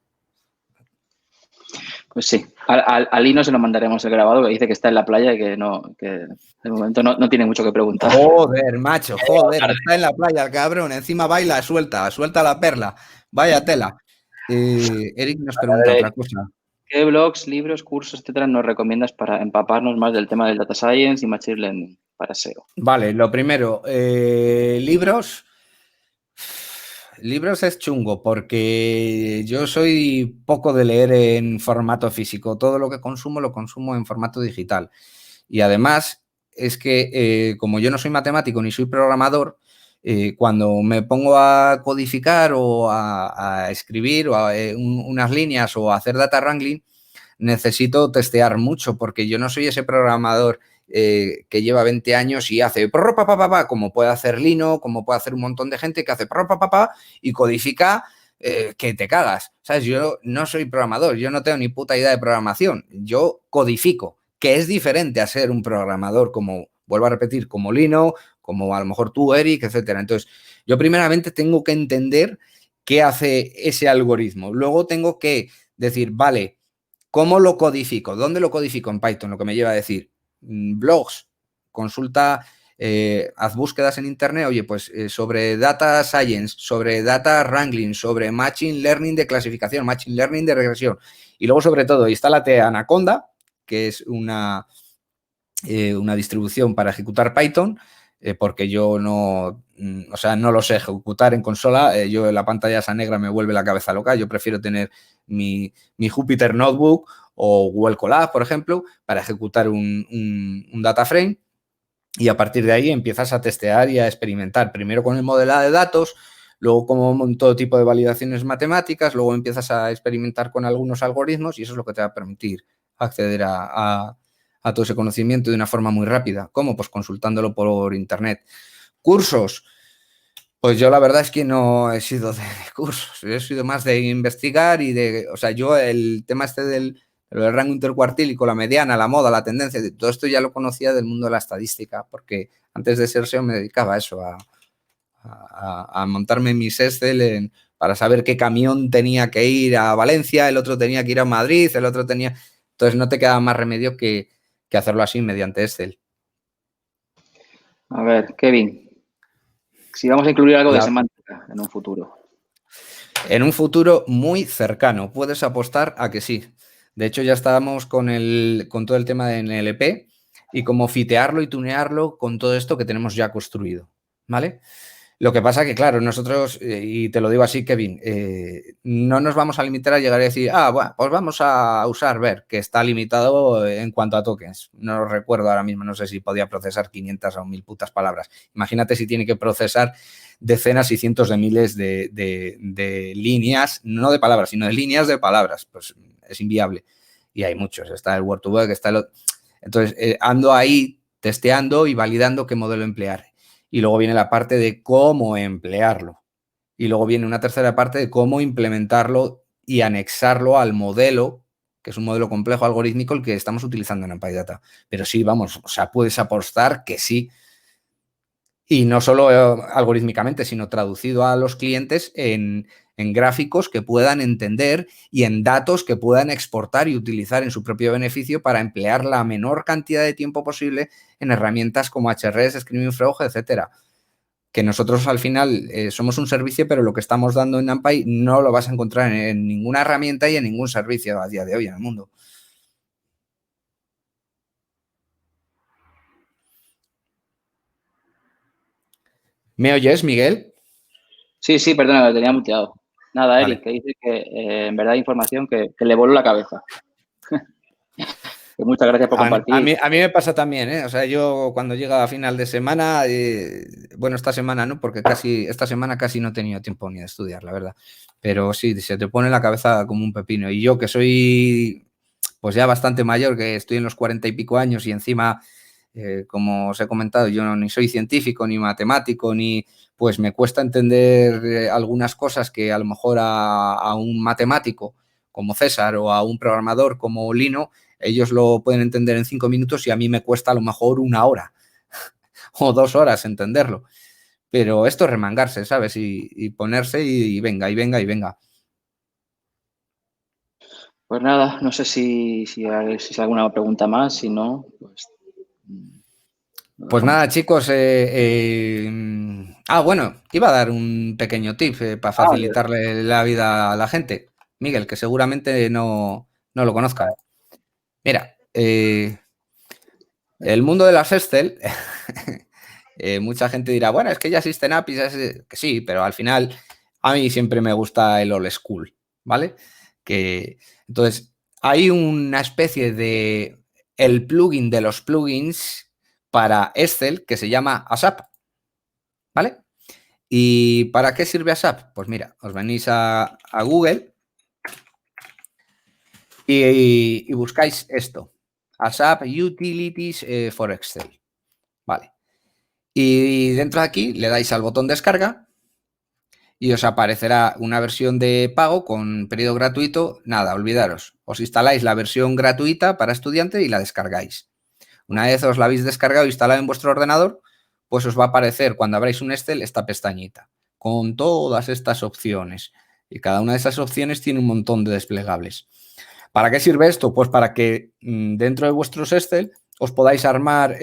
Pues sí, a Ali no se lo mandaremos el grabado, que dice que está en la playa y que no, que de momento no tiene mucho que preguntar. Joder, macho, joder, está en la playa el cabrón, encima baila, suelta la perla, vaya tela. Eric nos pregunta otra cosa. ¿Qué blogs, libros, cursos, etcétera, nos recomiendas para empaparnos más del tema del data science y machine learning para SEO? Vale, lo primero, libros. Libros es chungo porque yo soy poco de leer en formato físico. Todo lo que consumo lo consumo en formato digital. Y además es que como yo no soy matemático ni soy programador, cuando me pongo a codificar o a escribir o unas líneas o a hacer data wrangling, necesito testear mucho porque yo no soy ese programador que lleva 20 años y hace como puede hacer Lino, como puede hacer un montón de gente que hace y codifica que te cagas. ¿Sabes? Yo no soy programador, yo no tengo ni puta idea de programación, yo codifico, que es diferente a ser un programador como, vuelvo a repetir, como Lino, como a lo mejor tú, Eric, etcétera. Entonces, yo primeramente tengo que entender qué hace ese algoritmo. Luego tengo que decir, vale, ¿cómo lo codifico? ¿Dónde lo codifico en Python? Lo que me lleva a decir, blogs, consulta, haz búsquedas en internet, oye, pues sobre data science, sobre data wrangling, sobre machine learning de clasificación, machine learning de regresión. Y luego, sobre todo, instálate Anaconda, que es una distribución para ejecutar Python, porque yo no, o sea, no lo sé ejecutar en consola. Yo la pantalla esa negra me vuelve la cabeza loca. Yo prefiero tener mi Jupyter Notebook o Google Colab, por ejemplo, para ejecutar un data frame, y a partir de ahí empiezas a testear y a experimentar, primero con el modelado de datos, luego con todo tipo de validaciones matemáticas, luego empiezas a experimentar con algunos algoritmos, y eso es lo que te va a permitir acceder a todo ese conocimiento de una forma muy rápida. ¿Cómo? Pues consultándolo por internet. Cursos. Pues yo la verdad es que no he sido de cursos, he sido más de investigar y de, o sea, yo el tema este del rango intercuartílico, la mediana, la moda, la tendencia, todo esto ya lo conocía del mundo de la estadística, porque antes de ser SEO me dedicaba a eso, a montarme mis Excel para saber qué camión tenía que ir a Valencia, el otro tenía que ir a Madrid, el otro tenía... Entonces no te quedaba más remedio que hacerlo así mediante Excel. A ver, Kevin, si vamos a incluir algo de semántica en un futuro. En un futuro muy cercano, puedes apostar a que sí. De hecho, ya estábamos con todo el tema de NLP y cómo fitearlo y tunearlo con todo esto que tenemos ya construido, ¿vale? Lo que pasa que, claro, nosotros, y te lo digo así, Kevin, no nos vamos a limitar a llegar a decir, bueno, pues vamos a usar Ver, que está limitado en cuanto a tokens. No lo recuerdo ahora mismo, no sé si podía procesar 500 o 1000 putas palabras. Imagínate si tiene que procesar decenas y cientos de miles de líneas, no de palabras, sino de líneas de palabras. Pues es inviable. Y hay muchos. Está el Word2Vec, está el... Entonces, ando ahí testeando y validando qué modelo emplear. Y luego viene la parte de cómo emplearlo. Y luego viene una tercera parte de cómo implementarlo y anexarlo al modelo, que es un modelo complejo algorítmico el que estamos utilizando en NumPy-Data. Pero sí, vamos, o sea, puedes apostar que sí. Y no solo algorítmicamente, sino traducido a los clientes en gráficos que puedan entender y en datos que puedan exportar y utilizar en su propio beneficio para emplear la menor cantidad de tiempo posible en herramientas como HRS, Screaming Frog, etcétera. Que nosotros al final somos un servicio, pero lo que estamos dando en NumPy no lo vas a encontrar en ninguna herramienta y en ningún servicio a día de hoy en el mundo. ¿Me oyes, Miguel? Sí, perdona, lo tenía muteado. Nada, Vale. Eric, que dice que en verdad hay información que le voló la cabeza. Muchas gracias por compartir. A mí me pasa también, ¿eh? O sea, yo cuando llega a final de semana, bueno, esta semana no, porque esta semana casi no he tenido tiempo ni de estudiar, la verdad. Pero sí, se te pone la cabeza como un pepino. Y yo que soy pues ya bastante mayor, que estoy en los 40 y pico años y encima, como os he comentado, yo ni soy científico, ni matemático, ni pues me cuesta entender algunas cosas que a lo mejor a un matemático como César o a un programador como Lino, ellos lo pueden entender en 5 minutos y a mí me cuesta a lo mejor 1 hora o 2 horas entenderlo. Pero esto es remangarse, ¿sabes? Y ponerse y venga, y venga, y venga. Pues nada, no sé si hay alguna pregunta más, si no, pues... Pues nada, chicos. Bueno, iba a dar un pequeño tip para facilitarle la vida a la gente. Miguel, que seguramente no lo conozcan. Mira, el mundo de las Excel, mucha gente dirá, bueno, es que ya existen APIs, que sí, pero al final a mí siempre me gusta el old school, ¿vale? Entonces, hay una especie de el plugin de los plugins para Excel que se llama ASAP, ¿vale? ¿Y para qué sirve ASAP? Pues mira, os venís a Google y buscáis esto, ASAP Utilities for Excel, ¿vale? Y dentro de aquí le dais al botón descarga y os aparecerá una versión de pago con periodo gratuito. Nada, olvidaros, os instaláis la versión gratuita para estudiante y la descargáis. Una vez os la habéis descargado e instalado en vuestro ordenador, pues os va a aparecer cuando abráis un Excel esta pestañita con todas estas opciones. Y cada una de esas opciones tiene un montón de desplegables. ¿Para qué sirve esto? Pues para que dentro de vuestros Excel os podáis armar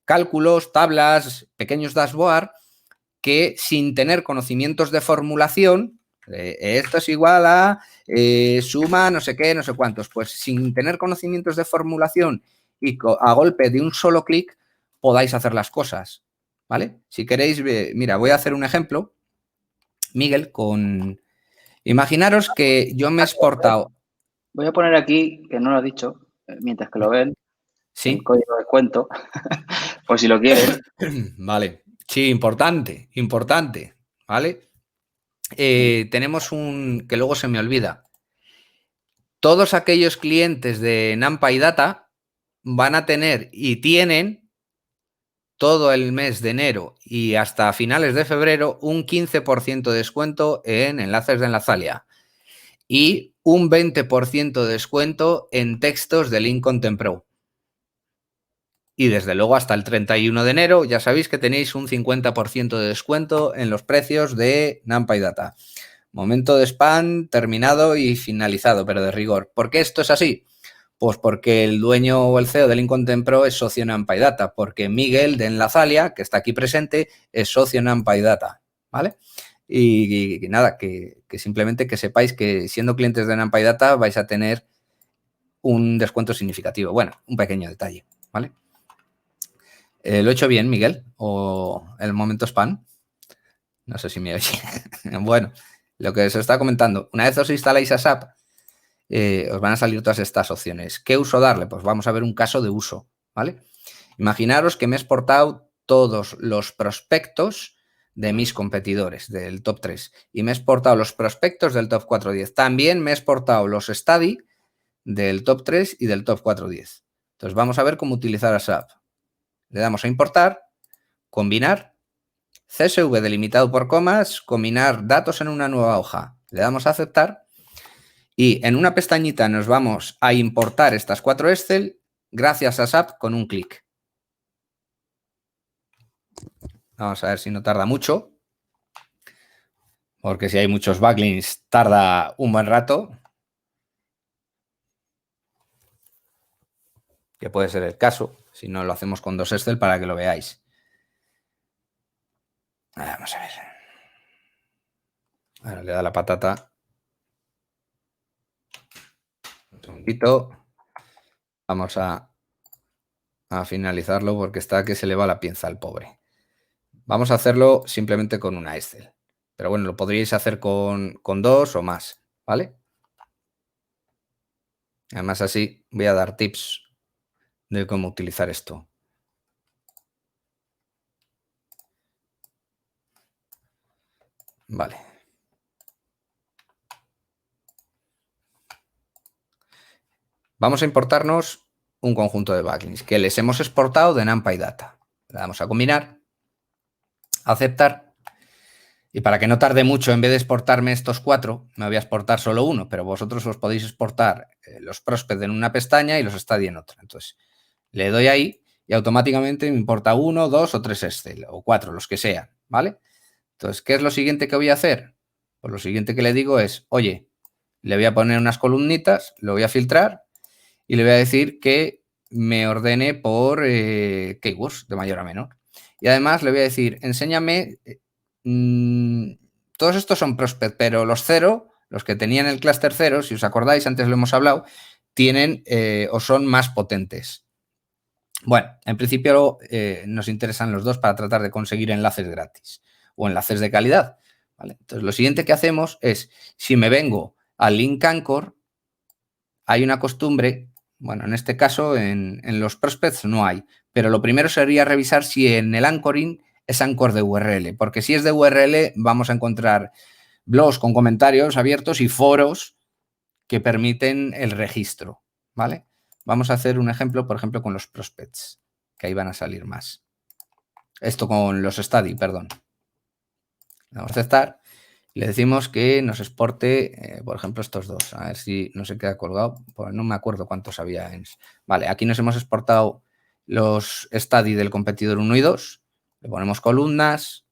cálculos, tablas, pequeños dashboard que sin tener conocimientos de formulación, esto es igual a suma no sé qué, no sé cuántos, pues sin tener conocimientos de formulación y a golpe de un solo clic podáis hacer las cosas, ¿vale? Si queréis, mira, voy a hacer un ejemplo, Miguel, imaginaros que yo me he exportado... Voy a poner aquí, que no lo has dicho, mientras que lo ven, ¿Sí? el código de descuento, por si lo quieres. Vale, sí, importante, ¿vale? Tenemos que luego se me olvida. Todos aquellos clientes de NumPy Data van a tener y tienen todo el mes de enero y hasta finales de febrero un 15% de descuento en enlaces de Enlazalia y un 20% de descuento en textos de Link Content Pro. Y desde luego hasta el 31 de enero ya sabéis que tenéis un 50% de descuento en los precios de NumPy Data. Momento de spam terminado y finalizado, pero de rigor. ¿Por qué esto es así? Pues porque el dueño o el CEO de Link Content Pro es socio en NumPy Data, porque Miguel de Enlazalia, que está aquí presente, es socio en NumPy Data, ¿vale? Y nada, que simplemente que sepáis que siendo clientes de NumPy Data vais a tener un descuento significativo. Bueno, un pequeño detalle, ¿vale? ¿Lo he hecho bien, Miguel? ¿O el momento spam? No sé si me oye. Bueno, lo que os está comentando, una vez os instaláis ASAP, os van a salir todas estas opciones. ¿Qué uso darle? Pues vamos a ver un caso de uso, ¿vale? Imaginaros que me he exportado todos los prospectos de mis competidores del top 3 y me he exportado los prospectos del top 410. También me he exportado los study del top 3 y del top 410. Entonces vamos a ver cómo utilizar ASAP. Le damos a importar, combinar, CSV delimitado por comas, combinar datos en una nueva hoja. Le damos a aceptar y en una pestañita nos vamos a importar estas 4 Excel gracias a SAP con un clic. Vamos a ver si no tarda mucho, porque si hay muchos backlinks tarda un buen rato, que puede ser el caso, si no lo hacemos con 2 Excel para que lo veáis. Vamos a ver. Ahora le da la patata. Un segundito. Vamos a finalizarlo porque está que se le va la pinza al pobre. Vamos a hacerlo simplemente con una Excel. Pero bueno, lo podríais hacer con 2 o más, ¿vale? Además así voy a dar tips de cómo utilizar esto. Vale. Vamos a importarnos un conjunto de backlinks que les hemos exportado de NumPy Data. Le damos a combinar, aceptar. Y para que no tarde mucho, en vez de exportarme estos 4, me voy a exportar solo uno, pero vosotros os podéis exportar los prospects en una pestaña y los study en otra. Entonces, le doy ahí y automáticamente me importa 1, 2 o 3 Excel, o 4, los que sean, ¿vale? Entonces, ¿qué es lo siguiente que voy a hacer? Pues lo siguiente que le digo es, oye, le voy a poner unas columnitas, lo voy a filtrar y le voy a decir que me ordene por keywords de mayor a menor. Y además le voy a decir, enséñame, todos estos son prospect, pero los 0, los que tenían el clúster 0, si os acordáis, antes lo hemos hablado, tienen o son más potentes. Bueno, en principio nos interesan los dos para tratar de conseguir enlaces gratis o enlaces de calidad, ¿vale? Entonces, lo siguiente que hacemos es, si me vengo al link anchor, hay una costumbre, bueno, en este caso en los prospects no hay, pero lo primero sería revisar si en el anchoring es anchor de URL, porque si es de URL vamos a encontrar blogs con comentarios abiertos y foros que permiten el registro, ¿vale? Vamos a hacer un ejemplo, por ejemplo, con los prospects, que ahí van a salir más. Esto con los study, perdón. Vamos a aceptar. Le decimos que nos exporte, por ejemplo, estos dos. A ver si no se queda colgado. Pues no me acuerdo cuántos había. Vale, aquí nos hemos exportado los study del competidor 1 y 2. Le ponemos columnas.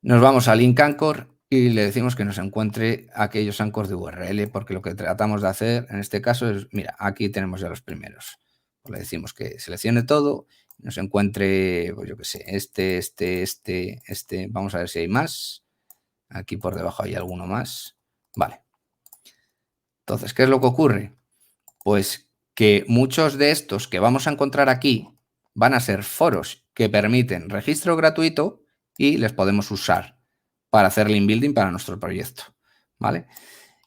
Nos vamos al link anchor y le decimos que nos encuentre aquellos anchors de URL, porque lo que tratamos de hacer en este caso es, mira, aquí tenemos ya los primeros. Pues le decimos que seleccione todo, nos encuentre, pues yo qué sé, este. Vamos a ver si hay más. Aquí por debajo hay alguno más. Vale. Entonces, ¿qué es lo que ocurre? Pues que muchos de estos que vamos a encontrar aquí van a ser foros que permiten registro gratuito y les podemos usar para hacer link building para nuestro proyecto, ¿vale?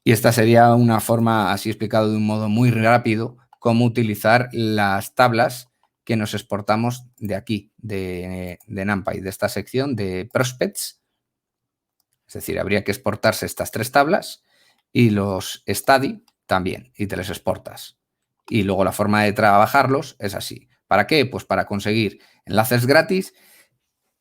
Y esta sería una forma, así explicado de un modo muy rápido, cómo utilizar las tablas que nos exportamos de aquí, de NumPy, de esta sección de prospects. Es decir, habría que exportarse estas 3 tablas y los study también, y te los exportas. Y luego la forma de trabajarlos es así. ¿Para qué? Pues para conseguir enlaces gratis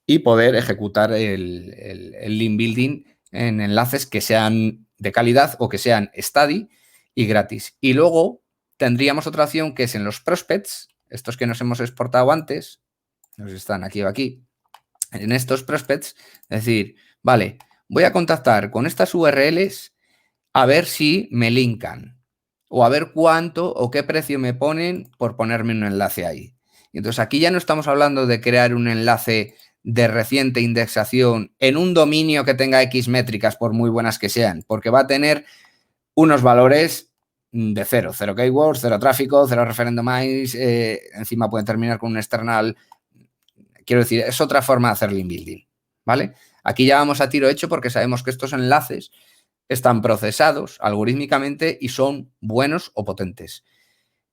y poder ejecutar el link building en enlaces que sean de calidad o que sean steady y gratis. Y luego tendríamos otra opción que es en los prospects, estos que nos hemos exportado antes, nos están aquí o aquí, en estos prospects, es decir, vale, voy a contactar con estas URLs a ver si me linkan o a ver cuánto o qué precio me ponen por ponerme un enlace ahí. Y entonces aquí ya no estamos hablando de crear un enlace de reciente indexación en un dominio que tenga X métricas, por muy buenas que sean, porque va a tener unos valores de cero keywords, cero tráfico, cero referendumize, encima pueden terminar con un external. Quiero decir, es otra forma de hacer link building, ¿vale? Aquí ya vamos a tiro hecho porque sabemos que estos enlaces están procesados algorítmicamente y son buenos o potentes.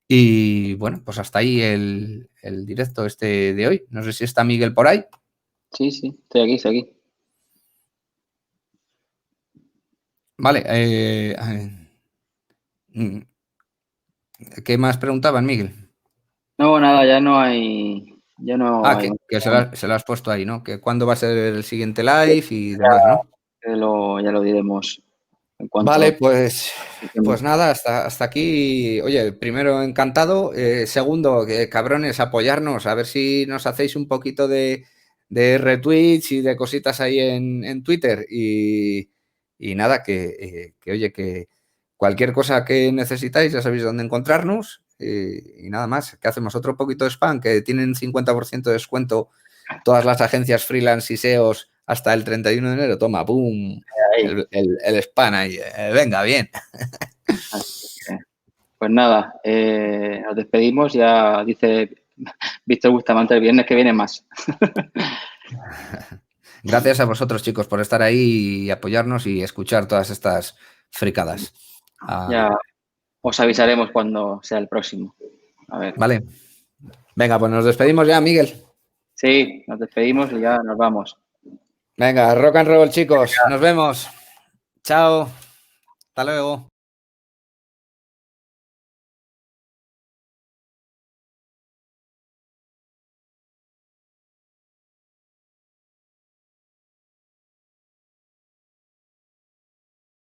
Y bueno, pues hasta ahí el directo este de hoy. No sé si está Miguel por ahí. Sí, estoy aquí. Vale. ¿Qué más preguntaban, Miguel? No, nada, ya no hay... Que se lo has puesto ahí, ¿no? Que cuándo va a ser el siguiente live y demás, ¿no? Ya lo diremos en cuanto... Vale, pues nada, hasta aquí. Oye, primero, encantado. Segundo, cabrones, apoyarnos, a ver si nos hacéis un poquito de retweets y de cositas ahí en Twitter. Y nada, oye, que cualquier cosa que necesitáis, ya sabéis dónde encontrarnos. Y nada más, que hacemos otro poquito de spam, que tienen 50% de descuento todas las agencias freelance y SEOs hasta el 31 de enero. Toma, ¡pum! El spam ahí. Venga, bien. Pues nada, nos despedimos. Ya dice Víctor Bustamante, el viernes que viene más. Gracias a vosotros, chicos, por estar ahí y apoyarnos y escuchar todas estas fricadas. Ya os avisaremos cuando sea el próximo. A ver. Vale. Venga, pues nos despedimos ya, Miguel. Sí, nos despedimos y ya nos vamos. Venga, rock and roll, chicos. Nos vemos. Chao. Hasta luego.